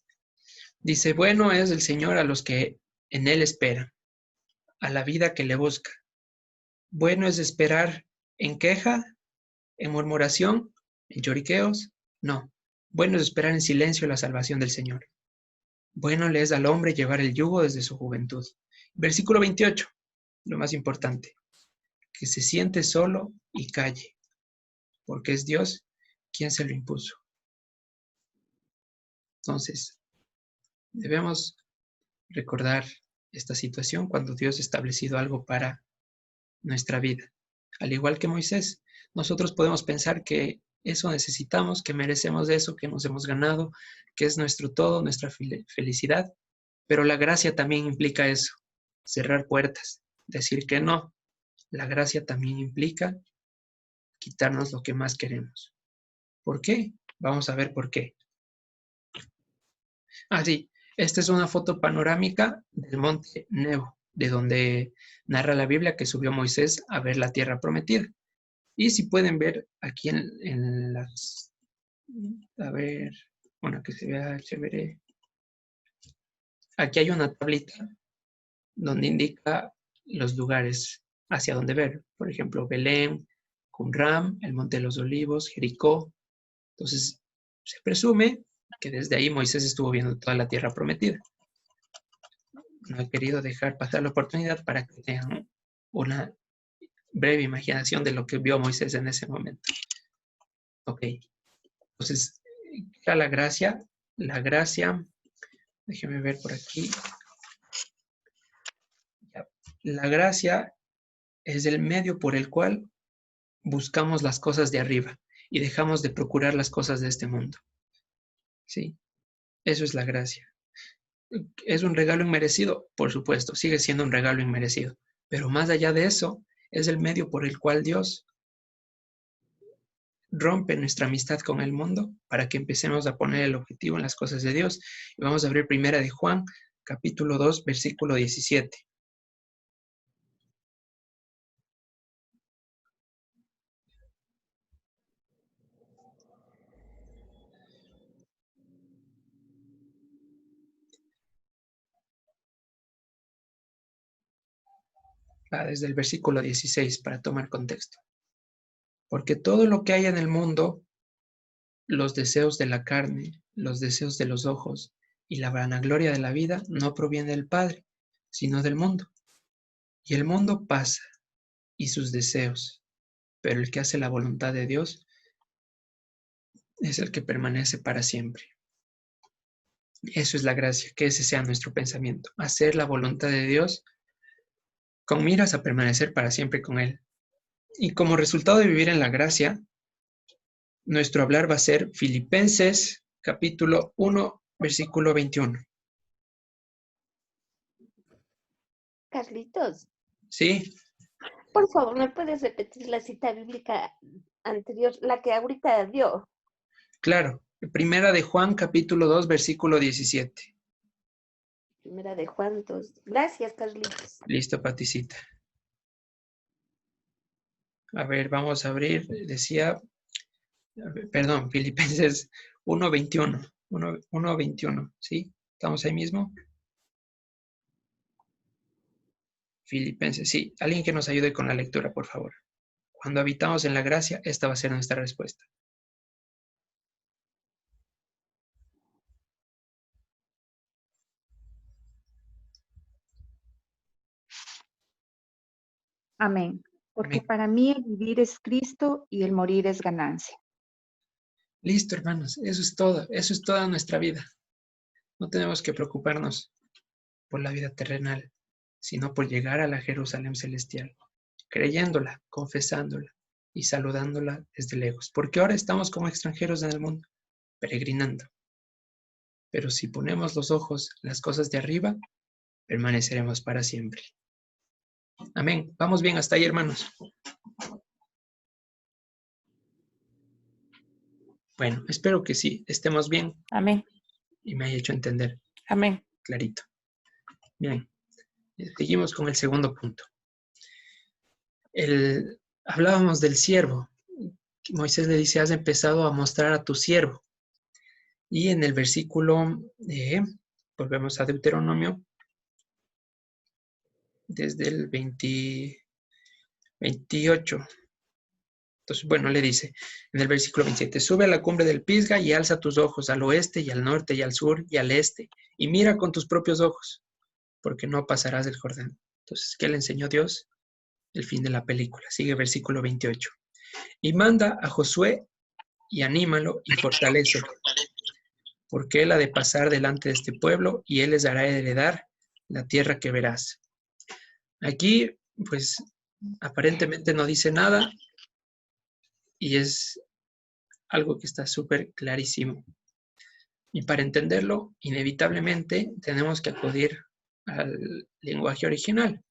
Dice: bueno es el Señor a los que en Él esperan, a la vida que le busca. Bueno es esperar en queja, en murmuración, en lloriqueos. No, bueno es esperar en silencio la salvación del Señor. Bueno le es al hombre llevar el yugo desde su juventud. Versículo 28, lo más importante: que se siente solo y calle, porque es Dios quien se lo impuso. Entonces, debemos recordar esta situación cuando Dios ha establecido algo para nuestra vida. al igual que Moisés. Nosotros podemos pensar que eso necesitamos, que merecemos eso, que nos hemos ganado, que es nuestro todo, nuestra felicidad, pero la gracia también implica eso, cerrar puertas, decir que no. La gracia también implica quitarnos lo que más queremos. ¿Por qué? Vamos a ver por qué. Sí, esta es una foto panorámica del monte Nebo, de donde narra la Biblia que subió Moisés a ver la tierra prometida. Y si pueden ver aquí en las... A ver, bueno, que se vea chévere. Aquí hay una tablita donde indica los lugares hacia donde ver. Por ejemplo, Belén, Qumran, el Monte de los Olivos, Jericó. Entonces, se presume que desde ahí Moisés estuvo viendo toda la tierra prometida. No he querido dejar pasar la oportunidad para que tengan una breve imaginación de lo que vio Moisés en ese momento. Ok. Entonces, ¿qué era la gracia? La gracia, déjeme ver por aquí. La gracia es el medio por el cual buscamos las cosas de arriba y dejamos de procurar las cosas de este mundo. ¿Sí? Eso es la gracia. ¿Es un regalo inmerecido? Por supuesto, sigue siendo un regalo inmerecido. Pero más allá de eso, es el medio por el cual Dios rompe nuestra amistad con el mundo para que empecemos a poner el objetivo en las cosas de Dios. Y vamos a abrir primera de Juan, capítulo 2, versículo 17. Desde el versículo 16 para tomar contexto. Porque todo lo que hay en el mundo, los deseos de la carne, los deseos de los ojos y la vanagloria de la vida no proviene del Padre, sino del mundo. Y el mundo pasa y sus deseos, pero el que hace la voluntad de Dios es el que permanece para siempre. Eso es la gracia, que ese sea nuestro pensamiento, hacer la voluntad de Dios con miras a permanecer para siempre con Él. Y como resultado de vivir en la gracia, nuestro hablar va a ser Filipenses capítulo 1, versículo 21. Carlitos, ¿Sí? por favor, ¿me puedes repetir la cita bíblica anterior, la que ahorita dio? Claro. Primera de Juan capítulo 2, versículo 17. Primera de Juan 2. Gracias, Carlitos. Listo, Paticita. A ver, vamos a abrir, decía, perdón, Filipenses 1:21. 1:21, ¿sí? ¿Estamos ahí mismo? Filipenses, sí. Alguien que nos ayude con la lectura, por favor. Cuando habitamos en la gracia, esta va a ser nuestra respuesta. Amén. Porque Amén. para mí el vivir es Cristo y el morir es ganancia. Listo, hermanos. Eso es todo. Eso es toda nuestra vida. No tenemos que preocuparnos por la vida terrenal, sino por llegar a la Jerusalén celestial, creyéndola, confesándola y saludándola desde lejos. Porque ahora estamos como extranjeros en el mundo, peregrinando. Pero si ponemos los ojos en las cosas de arriba, permaneceremos para siempre. Amén. Vamos bien hasta ahí, hermanos. Bueno, espero que sí, estemos bien Amén. y me haya hecho entender Amén. clarito. Bien, seguimos con el segundo punto. Hablábamos del siervo. Moisés le dice, has empezado a mostrar a tu siervo. Y en el versículo, volvemos a Deuteronomio, desde el 28. Entonces, bueno, le dice en el versículo 27, sube a la cumbre del Pisga y alza tus ojos al oeste y al norte y al sur y al este, y mira con tus propios ojos, porque no pasarás del Jordán. Entonces, ¿qué le enseñó Dios? El fin de la película. Sigue versículo 28. Y manda a Josué y anímalo y fortalécelo, porque él ha de pasar delante de este pueblo y él les hará heredar la tierra que verás. Aquí, pues, aparentemente no dice nada y es algo que está súper clarísimo. Y para entenderlo, inevitablemente tenemos que acudir al lenguaje original.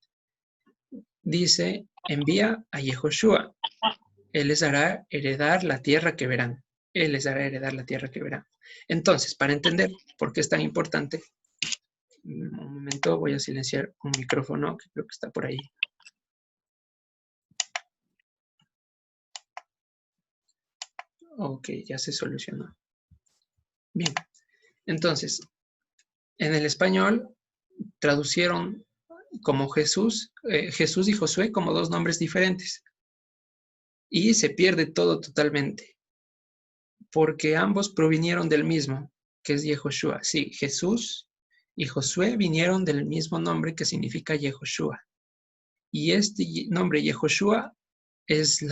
Dice, envía a Yehoshua. Él les hará heredar la tierra que verán. Él les hará heredar la tierra que verán. Entonces, para entender por qué es tan importante, un momento, voy a silenciar un micrófono que creo que está por ahí. Ok, ya se solucionó. Bien, entonces, en el español traducieron como Jesús y Josué como dos nombres diferentes. Y se pierde todo totalmente, porque ambos provinieron del mismo, que es Yehoshua. Sí, Jesús y Josué vinieron del mismo nombre que significa Yehoshua. Y este nombre Yehoshua es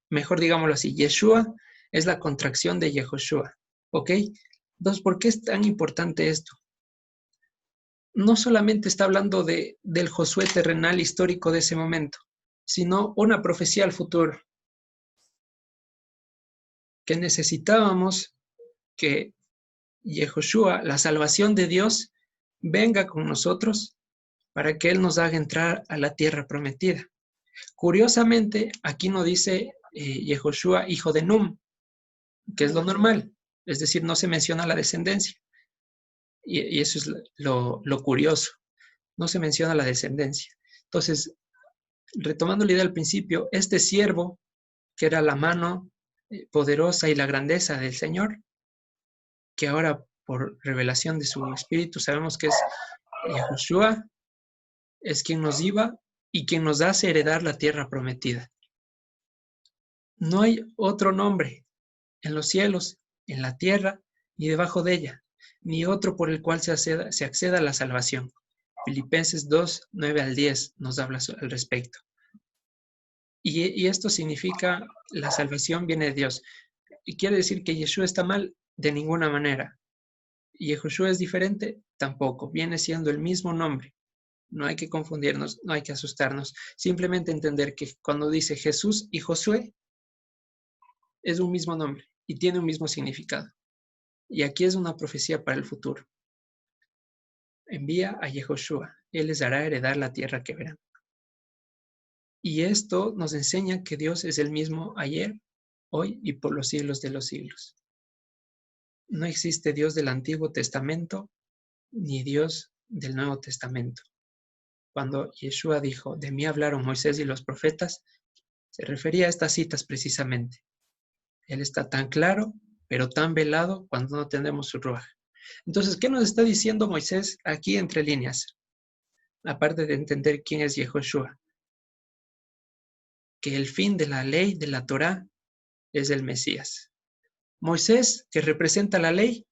mejor digámoslo así, Yeshua es la contracción de Yehoshua. ¿Ok? Entonces, ¿por qué es tan importante esto? No solamente está hablando del Josué terrenal histórico de ese momento, sino una profecía al futuro. Que necesitábamos que Yehoshua, la salvación de Dios, venga con nosotros para que Él nos haga entrar a la tierra prometida. Curiosamente, aquí no dice Yehoshua, hijo de Num, que es lo normal, es decir, no se menciona la descendencia. Y eso es lo curioso, no se menciona la descendencia. Entonces, retomando la idea al principio, este siervo, que era la mano poderosa y la grandeza del Señor, que ahora por revelación de su espíritu sabemos que es Yehoshua, es quien nos iba y quien nos hace heredar la tierra prometida. No hay otro nombre en los cielos, en la tierra, ni debajo de ella, ni otro por el cual se acceda a la salvación. Filipenses 2, 9 al 10 nos habla al respecto. Y esto significa la salvación viene de Dios. ¿Y quiere decir que Yeshua está mal? De ninguna manera. ¿Y Yehoshua es diferente? Tampoco. Viene siendo el mismo nombre. No hay que confundirnos, no hay que asustarnos. Simplemente entender que cuando dice Jesús y Josué, es un mismo nombre y tiene un mismo significado. Y aquí es una profecía para el futuro. Envía a Yehoshua, Él les hará heredar la tierra que verán. Y esto nos enseña que Dios es el mismo ayer, hoy y por los siglos de los siglos. No existe Dios del Antiguo Testamento ni Dios del Nuevo Testamento. Cuando Yeshua dijo, de mí hablaron Moisés y los profetas, se refería a estas citas precisamente. Él está tan claro, pero tan velado cuando no tenemos su ruaj. Entonces, ¿qué nos está diciendo Moisés aquí entre líneas? Aparte de entender quién es Yehoshua. Que el fin de la ley de la Torá es el Mesías. Moisés, que representa la ley,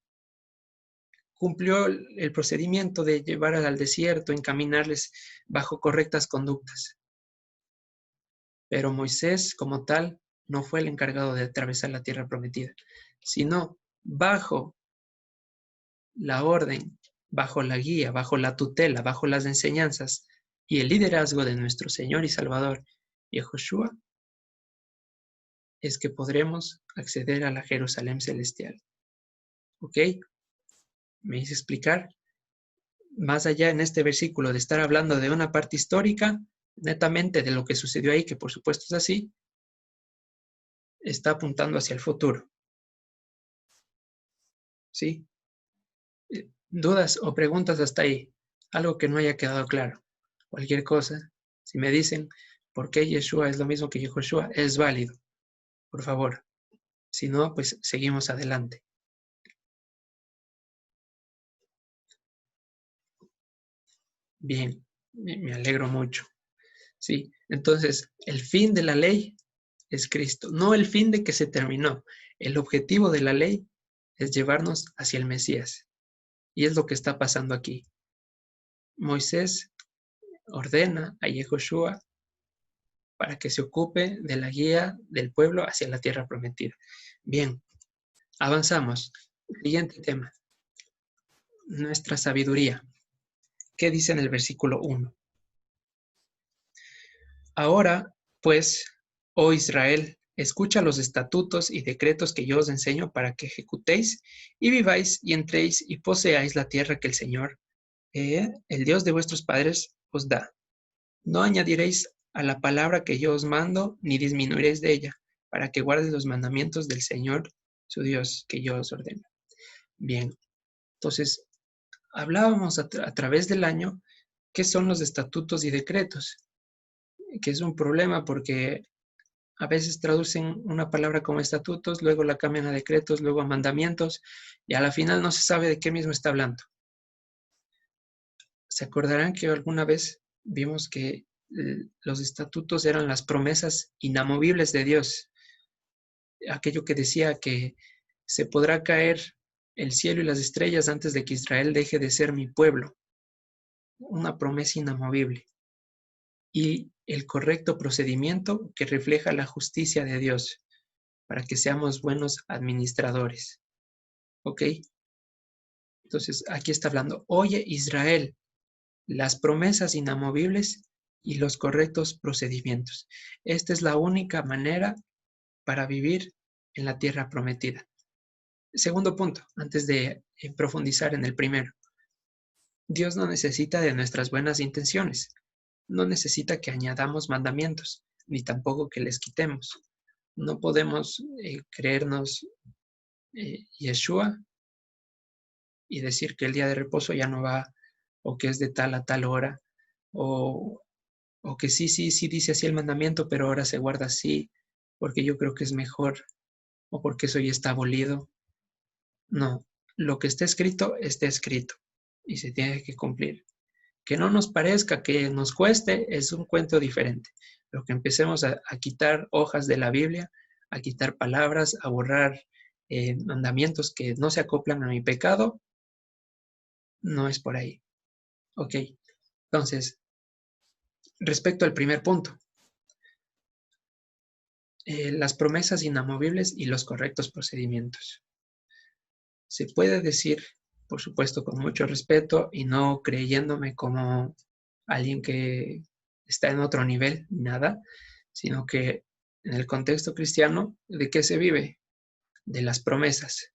cumplió el procedimiento de llevar al desierto, encaminarles bajo correctas conductas. Pero Moisés, como tal, no fue el encargado de atravesar la tierra prometida, sino bajo la orden, bajo la guía, bajo la tutela, bajo las enseñanzas y el liderazgo de nuestro Señor y Salvador, Yehoshua, es que podremos acceder a la Jerusalén celestial. ¿Ok? ¿Me hice explicar? Más allá en este versículo de estar hablando de una parte histórica, netamente de lo que sucedió ahí, que por supuesto es así, está apuntando hacia el futuro. ¿Sí? ¿Dudas o preguntas hasta ahí? Algo que no haya quedado claro. Cualquier cosa, si me dicen por qué Yeshua es lo mismo que Yehoshua, es válido. Por favor. Si no, pues seguimos adelante. Bien, me alegro mucho. Sí, entonces, el fin de la ley es Cristo, no el fin de que se terminó. El objetivo de la ley es llevarnos hacia el Mesías. Y es lo que está pasando aquí. Moisés ordena a Yehoshua para que se ocupe de la guía del pueblo hacia la tierra prometida. Bien, avanzamos. Siguiente tema. Nuestra sabiduría. ¿Qué dice en el versículo 1? Ahora, pues, oh Israel, escucha los estatutos y decretos que yo os enseño para que ejecutéis y viváis y entréis y poseáis la tierra que el Señor, el Dios de vuestros padres, os da. No añadiréis a la palabra que yo os mando, ni disminuiréis de ella, para que guardes los mandamientos del Señor, su Dios, que yo os ordeno. Bien, entonces, hablábamos a través del año qué son los estatutos y decretos, que es un problema porque a veces traducen una palabra como estatutos, luego la cambian a decretos, luego a mandamientos, y a la final no se sabe de qué mismo está hablando. ¿Se acordarán que alguna vez vimos que los estatutos eran las promesas inamovibles de Dios? Aquello que decía que se podrá caer el cielo y las estrellas antes de que Israel deje de ser mi pueblo. Una promesa inamovible. Y el correcto procedimiento que refleja la justicia de Dios para que seamos buenos administradores. ¿Ok? Entonces, aquí está hablando, oye Israel, las promesas inamovibles y los correctos procedimientos. Esta es la única manera para vivir en la tierra prometida. Segundo punto, antes de profundizar en el primero. Dios no necesita de nuestras buenas intenciones. No necesita que añadamos mandamientos, ni tampoco que les quitemos. No podemos creernos Yeshua y decir que el día de reposo ya no va, o que es de tal a tal hora, o que sí dice así el mandamiento, pero ahora se guarda así, porque yo creo que es mejor, o porque eso ya está abolido. No, lo que está escrito, y se tiene que cumplir. Que no nos parezca, que nos cueste, es un cuento diferente. Pero que empecemos a quitar hojas de la Biblia, a quitar palabras, a borrar mandamientos que no se acoplan a mi pecado, no es por ahí. Ok, entonces, respecto al primer punto, las promesas inamovibles y los correctos procedimientos. Se puede decir, por supuesto, con mucho respeto y no creyéndome como alguien que está en otro nivel, nada, sino que en el contexto cristiano, ¿de qué se vive? De las promesas.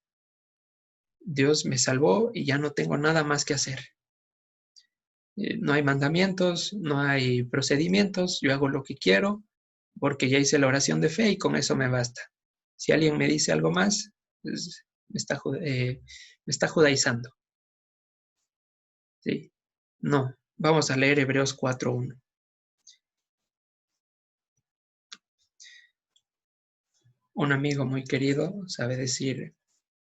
Dios me salvó y ya no tengo nada más que hacer. No hay mandamientos, no hay procedimientos, yo hago lo que quiero porque ya hice la oración de fe y con eso me basta. Si alguien me dice algo más, pues me está judaizando. ¿Sí? No, vamos a leer Hebreos 4:1. Un amigo muy querido sabe decir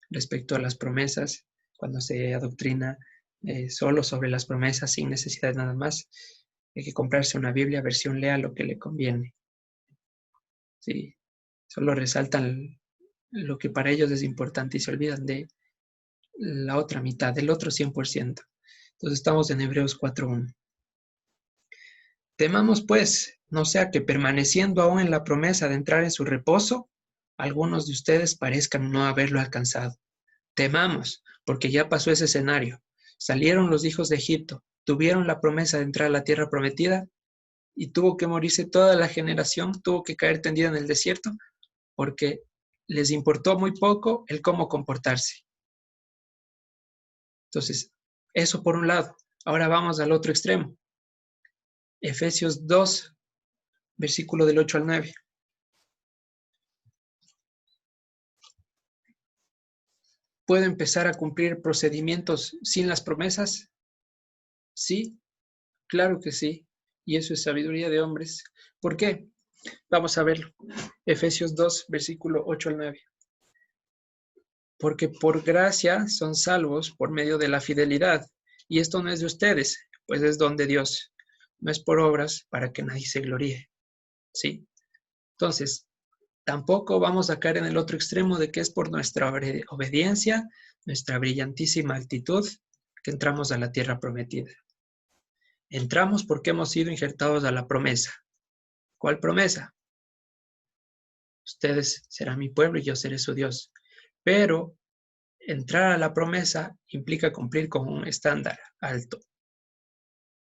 respecto a las promesas, cuando se adoctrina solo sobre las promesas sin necesidad de nada más, hay que comprarse una Biblia, versión lea lo que le conviene. Sí, solo resaltan lo que para ellos es importante y se olvidan de la otra mitad, del otro 100%. Entonces estamos en Hebreos 4:1. Temamos pues, no sea que permaneciendo aún en la promesa de entrar en su reposo, algunos de ustedes parezcan no haberlo alcanzado. Temamos, porque ya pasó ese escenario. Salieron los hijos de Egipto, tuvieron la promesa de entrar a la tierra prometida y tuvo que morirse toda la generación, tuvo que caer tendida en el desierto porque les importó muy poco el cómo comportarse. Entonces, eso por un lado. Ahora vamos al otro extremo. Efesios 2, versículo del 8 al 9. ¿Puedo empezar a cumplir procedimientos sin las promesas? Sí, claro que sí. Y eso es sabiduría de hombres. ¿Por qué? Vamos a verlo. Efesios 2, versículo 8 al 9. Porque por gracia son salvos por medio de la fidelidad. Y esto no es de ustedes, pues es don de Dios. No es por obras para que nadie se gloríe. ¿Sí? Entonces, tampoco vamos a caer en el otro extremo de que es por nuestra obediencia, nuestra brillantísima actitud, que entramos a la tierra prometida. Entramos porque hemos sido injertados a la promesa. ¿Cuál promesa? Ustedes serán mi pueblo y yo seré su Dios. Pero entrar a la promesa implica cumplir con un estándar alto.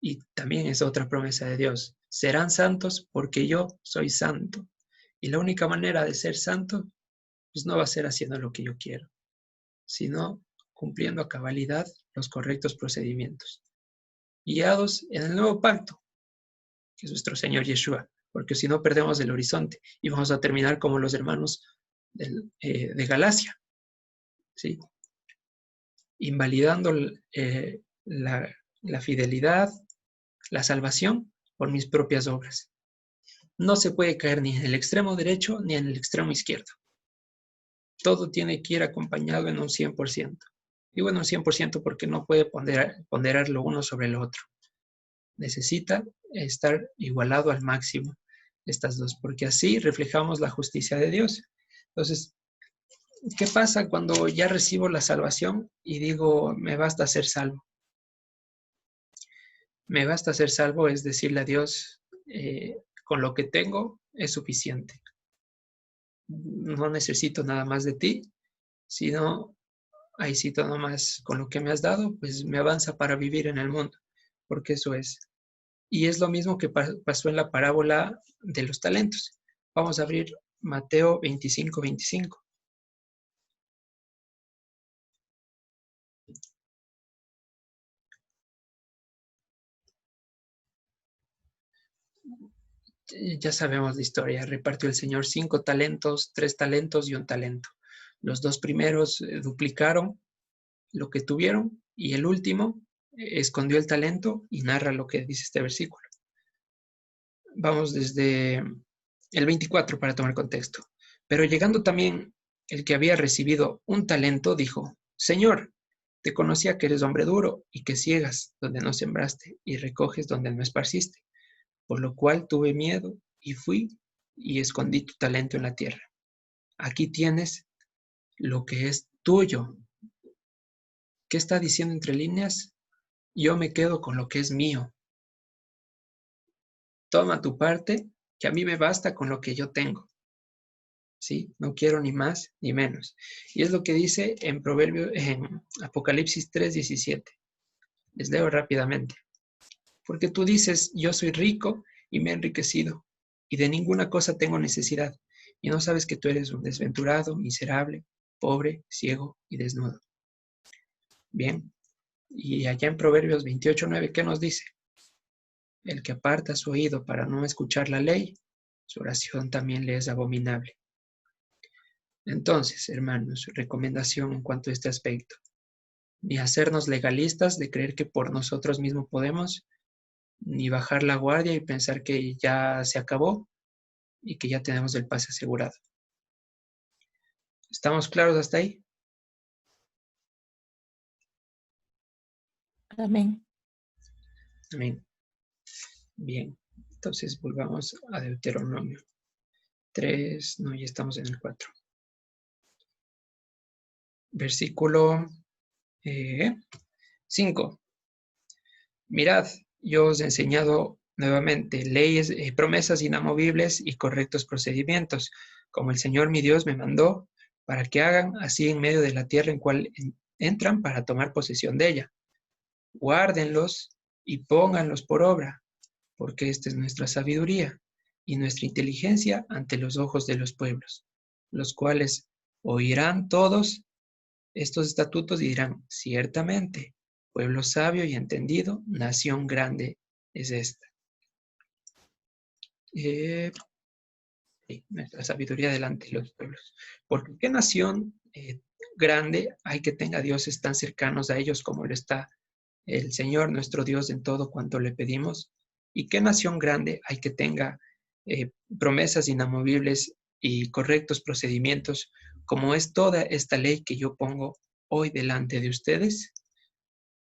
Y también es otra promesa de Dios. Serán santos porque yo soy santo. Y la única manera de ser santo, pues no va a ser haciendo lo que yo quiero, sino cumpliendo a cabalidad los correctos procedimientos, guiados en el nuevo pacto, que es nuestro Señor Yeshua, porque si no perdemos el horizonte y vamos a terminar como los hermanos de Galacia, ¿sí? Invalidando la fidelidad, la salvación por mis propias obras. No se puede caer ni en el extremo derecho ni en el extremo izquierdo. Todo tiene que ir acompañado en un 100%. Digo en un 100% porque no puede ponderar lo uno sobre lo otro. Necesita estar igualado al máximo estas dos, porque así reflejamos la justicia de Dios. Entonces, ¿qué pasa cuando ya recibo la salvación y digo, me basta ser salvo? Me basta ser salvo es decirle a Dios, con lo que tengo es suficiente. No necesito nada más de ti, sino ahí sí todo más con lo que me has dado, pues me avanza para vivir en el mundo, porque eso es. Y es lo mismo que pasó en la parábola de los talentos. Vamos a abrir Mateo 25, 25. Ya sabemos la historia. Repartió el Señor 5 talentos, 3 talentos y 1 talento. Los 2 primeros duplicaron lo que tuvieron y el último escondió el talento y narra lo que dice este versículo. Vamos desde el 24 para tomar contexto. Pero llegando también el que había recibido 1 talento, dijo, Señor, te conocía que eres hombre duro y que ciegas donde no sembraste y recoges donde no esparciste. Por lo cual tuve miedo y fui y escondí tu talento en la tierra. Aquí tienes lo que es tuyo. ¿Qué está diciendo entre líneas? Yo me quedo con lo que es mío. Toma tu parte, que a mí me basta con lo que yo tengo. ¿Sí? No quiero ni más ni menos. Y es lo que dice en Apocalipsis 3:17. Les leo rápidamente. Porque tú dices, yo soy rico y me he enriquecido, y de ninguna cosa tengo necesidad, y no sabes que tú eres un desventurado, miserable, pobre, ciego y desnudo. Bien, y allá en Proverbios 28:9, ¿qué nos dice? El que aparta su oído para no escuchar la ley, su oración también le es abominable. Entonces, hermanos, recomendación en cuanto a este aspecto. Ni hacernos legalistas de creer que por nosotros mismos podemos, ni bajar la guardia y pensar que ya se acabó y que ya tenemos el pase asegurado. ¿Estamos claros hasta ahí? Amén. Amén. Bien, entonces volvamos a Deuteronomio 3, no, ya estamos en el 4. Versículo 5. Mirad, yo os he enseñado nuevamente leyes, promesas inamovibles y correctos procedimientos, como el Señor mi Dios me mandó, para que hagan así en medio de la tierra en cual entran para tomar posesión de ella. Guárdenlos y pónganlos por obra, porque esta es nuestra sabiduría y nuestra inteligencia ante los ojos de los pueblos, los cuales oirán todos estos estatutos y dirán, ciertamente, pueblo sabio y entendido, nación grande es esta. Nuestra sabiduría delante de los pueblos. Porque qué nación grande hay que tenga dioses tan cercanos a ellos como lo está el Señor, nuestro Dios, en todo cuanto le pedimos. Y qué nación grande hay que tenga promesas inamovibles y correctos procedimientos, como es toda esta ley que yo pongo hoy delante de ustedes.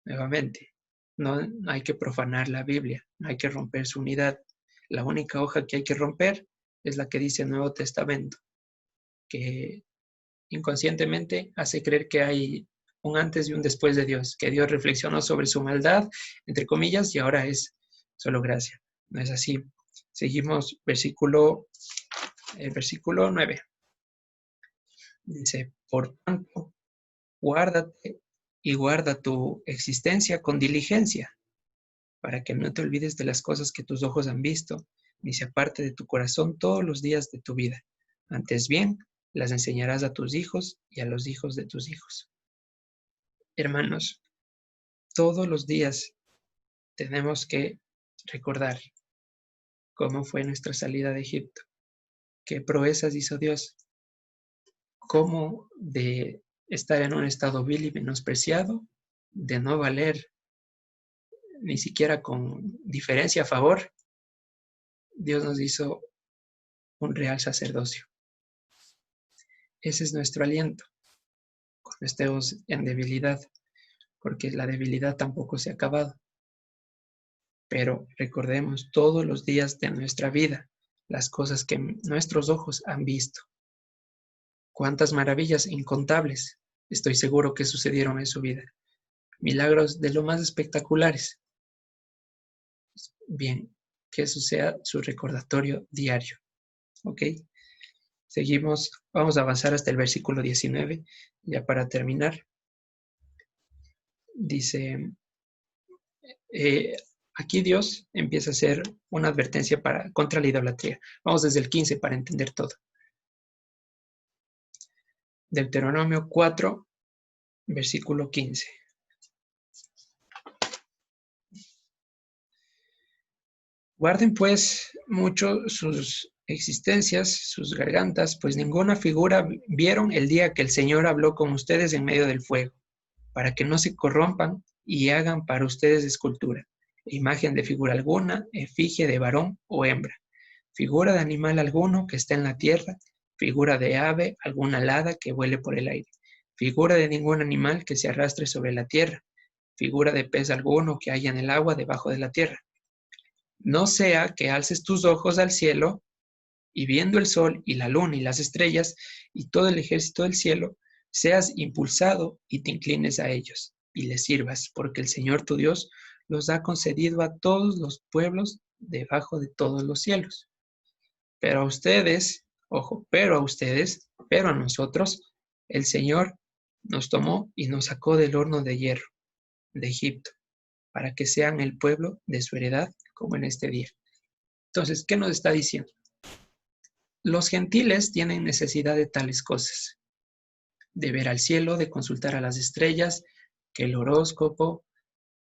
Nuevamente, no hay que profanar la Biblia, no hay que romper su unidad. La única hoja que hay que romper es la que dice el Nuevo Testamento, que inconscientemente hace creer que hay un antes y un después de Dios, que Dios reflexionó sobre su maldad, entre comillas, y ahora es solo gracia. No es así. Seguimos versículo 9. Dice, por tanto, guárdate y guarda tu existencia con diligencia, para que no te olvides de las cosas que tus ojos han visto, ni se aparte de tu corazón todos los días de tu vida. Antes bien, las enseñarás a tus hijos y a los hijos de tus hijos. Hermanos, todos los días tenemos que recordar cómo fue nuestra salida de Egipto, qué proezas hizo Dios, cómo de estar en un estado vil y menospreciado, de no valer ni siquiera con diferencia a favor, Dios nos hizo un real sacerdocio. Ese es nuestro aliento cuando estemos en debilidad, porque la debilidad tampoco se ha acabado. Pero recordemos todos los días de nuestra vida las cosas que nuestros ojos han visto. Cuántas maravillas incontables estoy seguro que sucedieron en su vida. Milagros de lo más espectaculares. Bien, que eso sea su recordatorio diario. ¿Ok? Seguimos, vamos a avanzar hasta el versículo 19, ya para terminar. Dice, aquí Dios empieza a hacer una advertencia contra la idolatría. Vamos desde el 15 para entender todo. Deuteronomio 4, versículo 15. Guarden pues mucho sus existencias, sus gargantas, pues ninguna figura vieron el día que el Señor habló con ustedes en medio del fuego, para que no se corrompan y hagan para ustedes escultura, imagen de figura alguna, efigie de varón o hembra, figura de animal alguno que está en la tierra, figura de ave alguna alada que vuele por el aire, figura de ningún animal que se arrastre sobre la tierra, figura de pez alguno que haya en el agua debajo de la tierra. No sea que alces tus ojos al cielo y viendo el sol y la luna y las estrellas y todo el ejército del cielo, seas impulsado y te inclines a ellos y les sirvas, porque el Señor tu Dios los ha concedido a todos los pueblos debajo de todos los cielos. Pero a ustedes, ojo, pero a nosotros, el Señor nos tomó y nos sacó del horno de hierro de Egipto, para que sean el pueblo de su heredad como en este día. Entonces, ¿qué nos está diciendo? Los gentiles tienen necesidad de tales cosas, de ver al cielo, de consultar a las estrellas, que el horóscopo,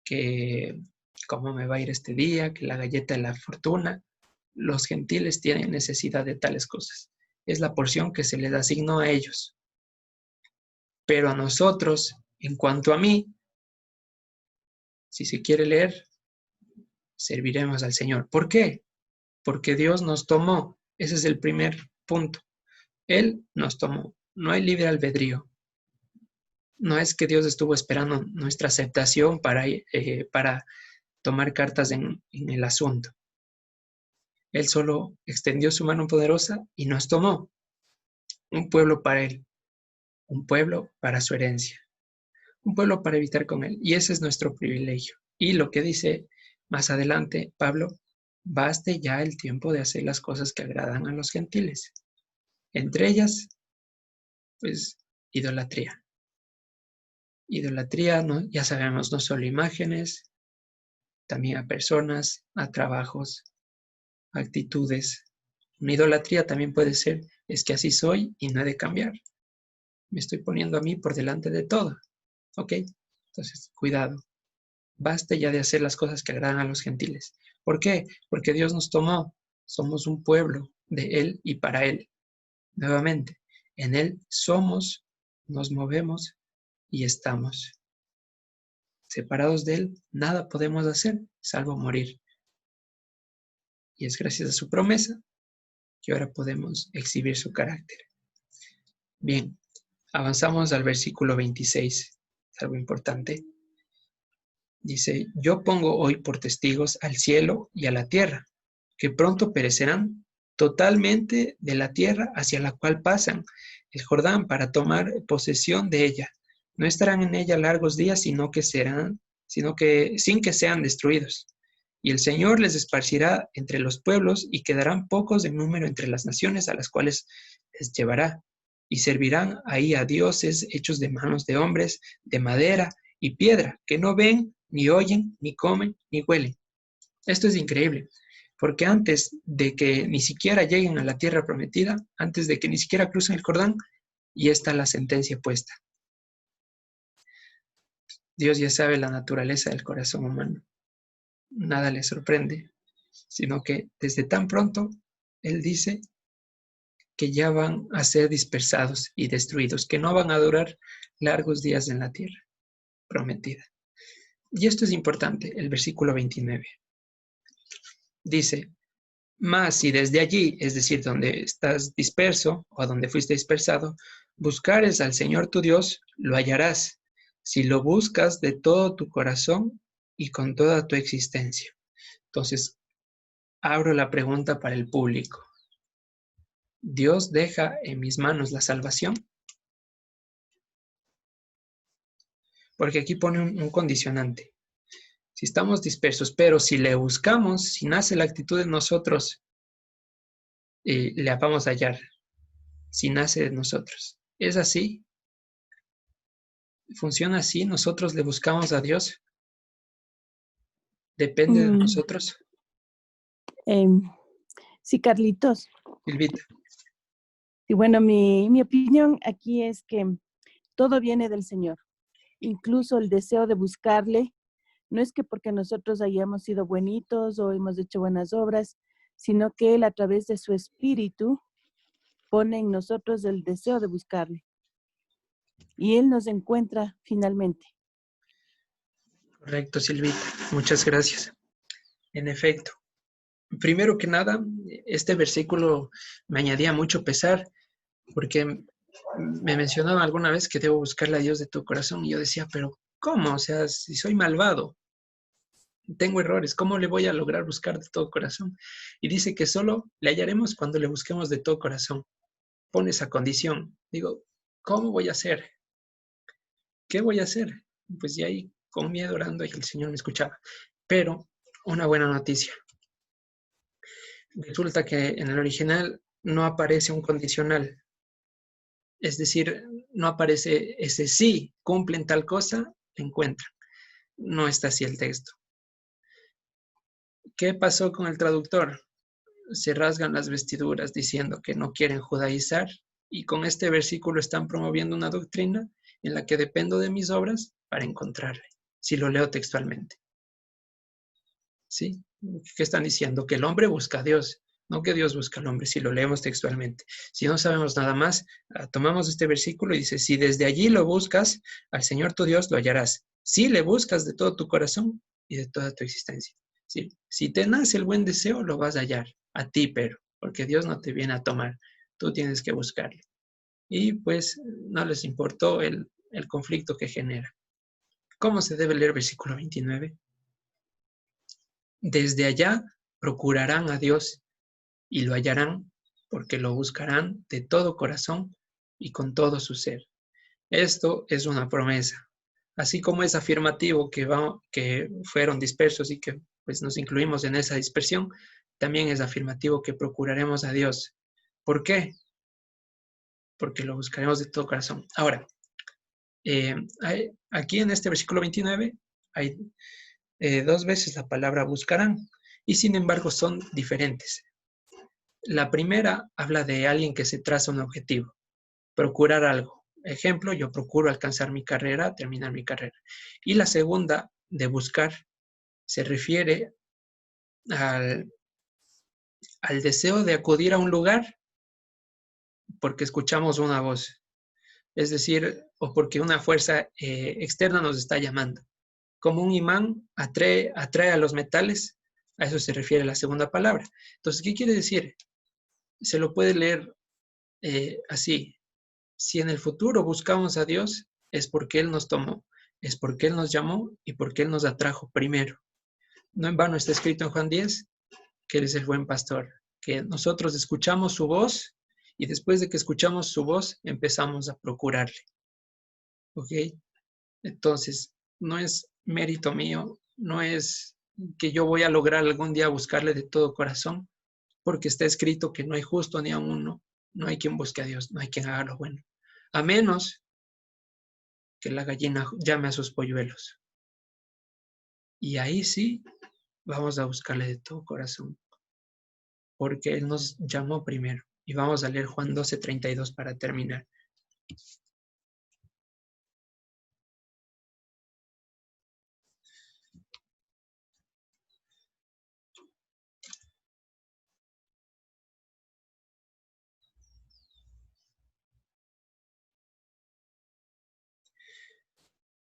que cómo me va a ir este día, que la galleta de la fortuna. Los gentiles tienen necesidad de tales cosas. Es la porción que se les asignó a ellos. Pero a nosotros, en cuanto a mí, si se quiere leer, serviremos al Señor. ¿Por qué? Porque Dios nos tomó. Ese es el primer punto. Él nos tomó. No hay libre albedrío. No es que Dios estuvo esperando nuestra aceptación para tomar cartas en el asunto. Él solo extendió su mano poderosa y nos tomó. Un pueblo para Él. Un pueblo para su herencia. Un pueblo para habitar con Él. Y ese es nuestro privilegio. Y lo que dice más adelante Pablo, baste ya el tiempo de hacer las cosas que agradan a los gentiles. Entre ellas, pues, idolatría. Idolatría, ¿no? Ya sabemos, no solo imágenes, también a personas, a trabajos, a actitudes. Una idolatría también puede ser, es que así soy y no he de cambiar. Me estoy poniendo a mí por delante de todo. ¿Ok? Entonces, cuidado. Baste ya de hacer las cosas que agradan a los gentiles. ¿Por qué? Porque Dios nos tomó. Somos un pueblo de Él y para Él. Nuevamente, en Él somos, nos movemos y estamos. Separados de Él, nada podemos hacer, salvo morir. Y es gracias a su promesa que ahora podemos exhibir su carácter. Bien, avanzamos al versículo 26. Es algo importante. Dice, yo pongo hoy por testigos al cielo y a la tierra, que pronto perecerán totalmente de la tierra hacia la cual pasan el Jordán para tomar posesión de ella. No estarán en ella largos días, sin que sean destruidos. Y el Señor les esparcirá entre los pueblos y quedarán pocos en número entre las naciones a las cuales les llevará. Y servirán ahí a dioses hechos de manos de hombres, de madera y piedra, que no ven, ni oyen, ni comen, ni huelen. Esto es increíble, porque antes de que ni siquiera lleguen a la tierra prometida, antes de que ni siquiera crucen el Jordán, ya está la sentencia puesta. Dios ya sabe la naturaleza del corazón humano. Nada le sorprende, sino que desde tan pronto Él dice que ya van a ser dispersados y destruidos, que no van a durar largos días en la tierra prometida. Y esto es importante, el versículo 29. Dice, mas si desde allí, es decir, donde estás disperso o donde fuiste dispersado, buscares al Señor tu Dios, lo hallarás, si lo buscas de todo tu corazón y con toda tu existencia. Entonces, abro la pregunta para el público. ¿Dios deja en mis manos la salvación? Porque aquí pone un condicionante. Si estamos dispersos, pero si le buscamos, si nace la actitud en nosotros, le vamos a hallar. Si nace de nosotros. ¿Es así? ¿Funciona así? ¿Nosotros le buscamos a Dios? ¿Depende de nosotros? Sí, Carlitos. Silvita. Y bueno, mi opinión aquí es que todo viene del Señor. Incluso el deseo de buscarle, no es que porque nosotros hayamos sido buenitos o hemos hecho buenas obras, sino que Él a través de su Espíritu pone en nosotros el deseo de buscarle. Y Él nos encuentra finalmente. Correcto, Silvita. Muchas gracias. En efecto. Primero que nada, este versículo me añadía mucho pesar porque me mencionaba alguna vez que debo buscarle a Dios de tu corazón y yo decía, pero ¿cómo? O sea, si soy malvado, tengo errores, ¿cómo le voy a lograr buscar de todo corazón? Y dice que solo le hallaremos cuando le busquemos de todo corazón. Pone esa condición. Digo, ¿cómo voy a hacer? ¿Qué voy a hacer? Pues ya ahí con miedo orando y el Señor me escuchaba. Pero una buena noticia. Resulta que en el original no aparece un condicional. Es decir, no aparece ese sí, cumplen tal cosa, encuentran. No está así el texto. ¿Qué pasó con el traductor? Se rasgan las vestiduras diciendo que no quieren judaizar y con este versículo están promoviendo una doctrina en la que dependo de mis obras para encontrarle, si lo leo textualmente. ¿Sí? ¿Qué están diciendo? Que el hombre busca a Dios, no que Dios busca al hombre, si lo leemos textualmente. Si no sabemos nada más, tomamos este versículo y dice, si desde allí lo buscas, al Señor tu Dios lo hallarás. Si le buscas de todo tu corazón y de toda tu existencia. ¿Sí? Si te nace el buen deseo, lo vas a hallar, a ti, pero, porque Dios no te viene a tomar, tú tienes que buscarle. Y pues no les importó el conflicto que genera. ¿Cómo se debe leer versículo 29? Desde allá procurarán a Dios y lo hallarán porque lo buscarán de todo corazón y con todo su ser. Esto es una promesa. Así como es afirmativo que fueron dispersos y que pues, nos incluimos en esa dispersión, también es afirmativo que procuraremos a Dios. ¿Por qué? Porque lo buscaremos de todo corazón. Ahora, aquí en este versículo 29 hay 2 veces la palabra buscarán y sin embargo son diferentes. La primera habla de alguien que se traza un objetivo, procurar algo. Ejemplo, yo procuro alcanzar mi carrera, terminar mi carrera. Y la segunda, de buscar, se refiere al deseo de acudir a un lugar porque escuchamos una voz, es decir, o porque una fuerza externa nos está llamando. Como un imán atrae a los metales, a eso se refiere la segunda palabra. Entonces, ¿qué quiere decir? Se lo puede leer así. Si en el futuro buscamos a Dios, es porque Él nos tomó, es porque Él nos llamó y porque Él nos atrajo primero. No en vano está escrito en Juan 10 que Él es el buen pastor, que nosotros escuchamos su voz y después de que escuchamos su voz empezamos a procurarle. ¿Ok? Entonces, no es mérito mío, no es que yo voy a lograr algún día buscarle de todo corazón, porque está escrito que no hay justo ni a uno, no hay quien busque a Dios, no hay quien haga lo bueno, a menos que la gallina llame a sus polluelos. Y ahí sí vamos a buscarle de todo corazón, porque Él nos llamó primero. Y vamos a leer Juan 12:32 para terminar.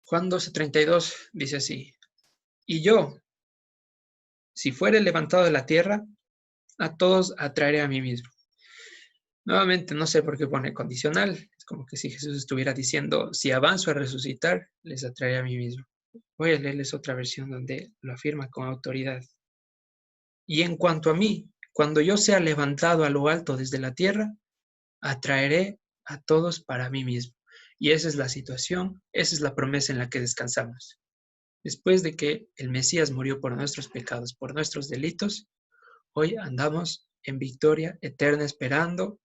Juan 12:32 dice así: y yo, si fuere levantado de la tierra, a todos atraeré a mí mismo. Nuevamente, no sé por qué pone condicional. Es como que si Jesús estuviera diciendo, si avanzo a resucitar, les atraeré a mí mismo. Voy a leerles otra versión donde lo afirma con autoridad. Y en cuanto a mí, cuando yo sea levantado a lo alto desde la tierra, atraeré a todos para mí mismo. Y esa es la situación, esa es la promesa en la que descansamos. Después de que el Mesías murió por nuestros pecados, por nuestros delitos, hoy andamos en victoria eterna esperando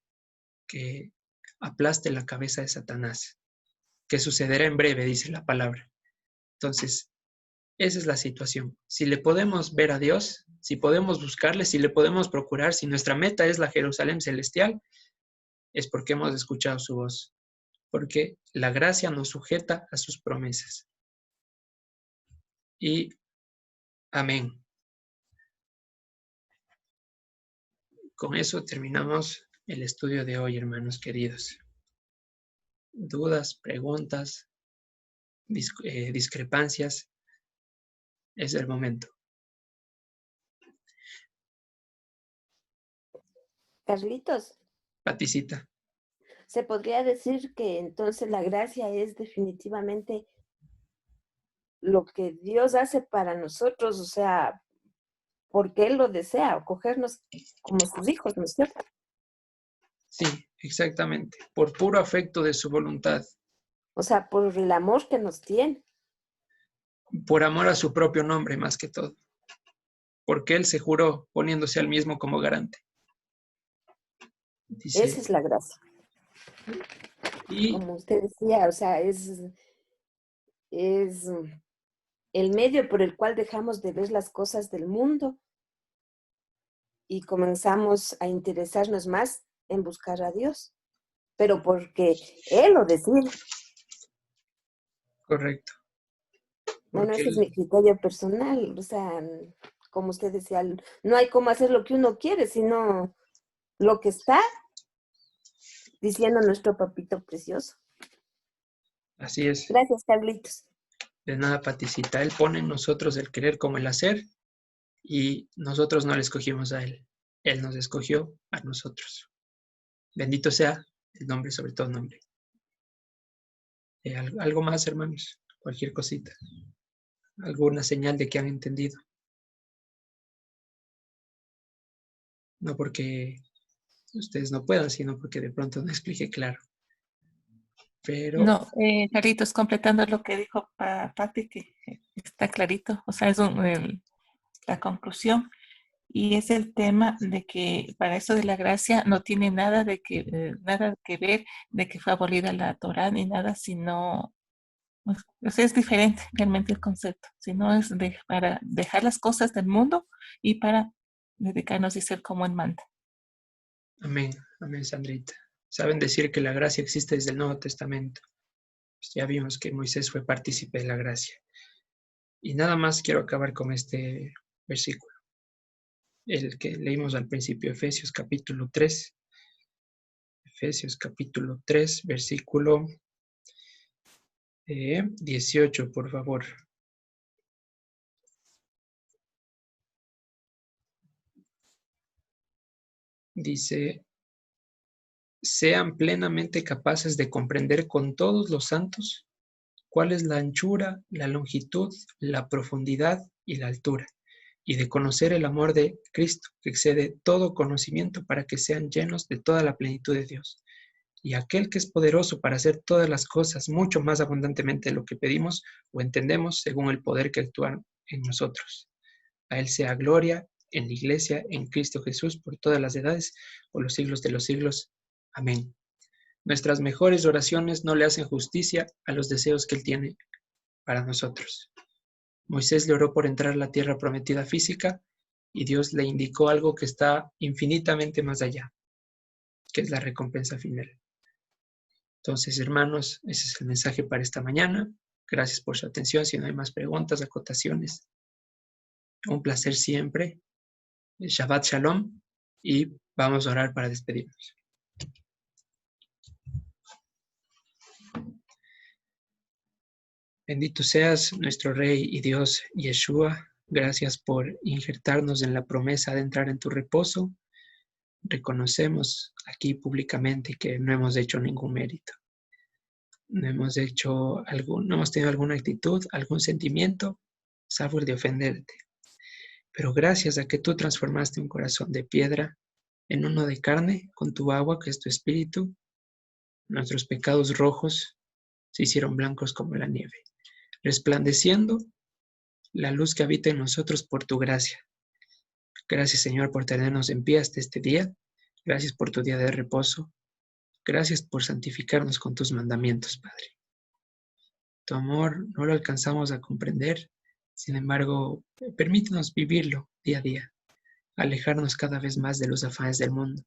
que aplaste la cabeza de Satanás, que sucederá en breve, dice la palabra. Entonces, esa es la situación. Si le podemos ver a Dios, si podemos buscarle, si le podemos procurar, si nuestra meta es la Jerusalén celestial, es porque hemos escuchado su voz, porque la gracia nos sujeta a sus promesas. Y amén. Con eso terminamos el estudio de hoy, hermanos queridos. Dudas, preguntas, discrepancias, es el momento. Carlitos, Paticita. ¿se podría decir que entonces la gracia es definitivamente lo que Dios hace para nosotros, o sea, porque Él lo desea, o cogernos como sus hijos, ¿no es cierto? Sí, exactamente. Por puro afecto de su voluntad. O sea, por el amor que nos tiene. Por amor a su propio nombre, más que todo. Porque Él se juró poniéndose al mismo como garante. Dice, Esa es la gracia. y Como usted decía, o sea, es el medio por el cual dejamos de ver las cosas del mundo y comenzamos a interesarnos más en buscar a Dios, pero porque Él lo decide. correcto. Bueno, Porque ese es Él, mi criterio personal, o sea, como usted decía, no hay cómo hacer lo que uno quiere, sino lo que está diciendo nuestro papito precioso. así es. Gracias, Carlitos. De nada, Paticita. Él pone en nosotros el querer como el hacer y nosotros no le escogimos a Él. Él nos escogió a nosotros. Bendito sea el nombre, sobre todo nombre. Algo más, hermanos. Cualquier cosita. Alguna señal de que han entendido. No porque ustedes no puedan, sino porque de pronto no expliqué claro. Pero No, Carlitos, completando lo que dijo Pati, que está clarito, o sea, es la conclusión, y es el tema de que para eso de la gracia no tiene nada nada que ver de que fue abolida la Torá ni nada, sino, pues, o sea, es diferente realmente el concepto, sino es para dejar las cosas del mundo y para dedicarnos y ser como Él manda. amén, amén, Sandrita. Saben decir que la gracia existe desde el Nuevo Testamento. Pues ya vimos que Moisés fue partícipe de la gracia. Y nada más quiero acabar con este versículo, el que leímos al principio, Efesios capítulo 3. Efesios capítulo 3, versículo 18, por favor. Dice, sean plenamente capaces de comprender con todos los santos cuál es la anchura, la longitud, la profundidad y la altura, y de conocer el amor de Cristo, que excede todo conocimiento, para que sean llenos de toda la plenitud de Dios. Y aquel que es poderoso para hacer todas las cosas mucho más abundantemente de lo que pedimos o entendemos, según el poder que actúa en nosotros. A Él sea gloria en la Iglesia, en Cristo Jesús, por todas las edades, por los siglos de los siglos. Amén. Nuestras mejores oraciones no le hacen justicia a los deseos que Él tiene para nosotros. Moisés le oró por entrar a la tierra prometida física y Dios le indicó algo que está infinitamente más allá, que es la recompensa final. Entonces, hermanos, ese es el mensaje para esta mañana. Gracias por su atención. Si no hay más preguntas, acotaciones, un placer siempre. Shabbat Shalom y vamos a orar para despedirnos. Bendito seas nuestro Rey y Dios Yeshua. Gracias por injertarnos en la promesa de entrar en tu reposo. Reconocemos aquí públicamente que no hemos hecho ningún mérito. No hemos tenido alguna actitud, algún sentimiento, salvo el de ofenderte. Pero gracias a que tú transformaste un corazón de piedra en uno de carne con tu agua, que es tu espíritu, nuestros pecados rojos se hicieron blancos como la nieve, resplandeciendo la luz que habita en nosotros por tu gracia. Gracias, Señor, por tenernos en pie hasta este día. Gracias por tu día de reposo. Gracias por santificarnos con tus mandamientos, Padre. Tu amor no lo alcanzamos a comprender, sin embargo, permítenos vivirlo día a día, alejarnos cada vez más de los afanes del mundo,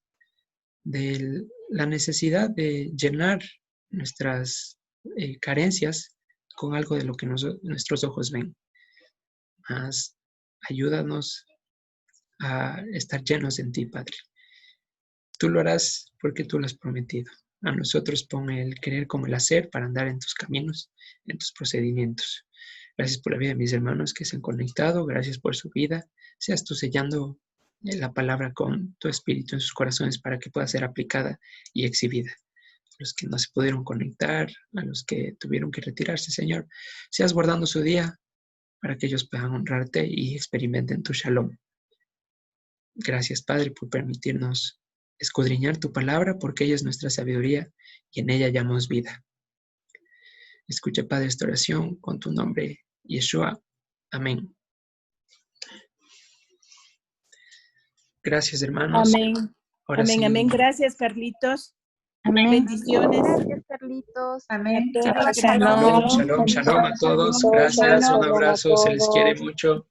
de la necesidad de llenar nuestras carencias con algo de lo que nuestros ojos ven. Más, ayúdanos a estar llenos en ti, Padre. Tú lo harás porque tú lo has prometido. A nosotros pon el querer como el hacer para andar en tus caminos, en tus procedimientos. Gracias por la vida de mis hermanos que se han conectado. Gracias por su vida. Seas tú sellando la palabra con tu espíritu en sus corazones para que pueda ser aplicada y exhibida. A los que no se pudieron conectar, a los que tuvieron que retirarse, Señor, seas guardando su día para que ellos puedan honrarte y experimenten tu shalom. Gracias, Padre, por permitirnos escudriñar tu palabra, porque ella es nuestra sabiduría y en ella hallamos vida. Escucha, Padre, esta oración con tu nombre, Yeshua. Amén. Gracias, hermanos. Amén. Ahora Amén, sí. amén. Gracias, Carlitos. Amén. Bendiciones. Gracias, Carlitos. Amén. A todos. Shalom, Shalom. shalom, shalom a todos. Shalom. Gracias, un Shalom. abrazo, se les quiere mucho.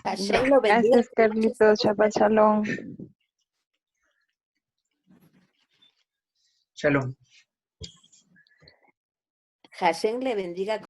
Hashem lo bendiga. Gracias, Carlitos. Shabbat Shalom. Shalom. Hashem le bendiga.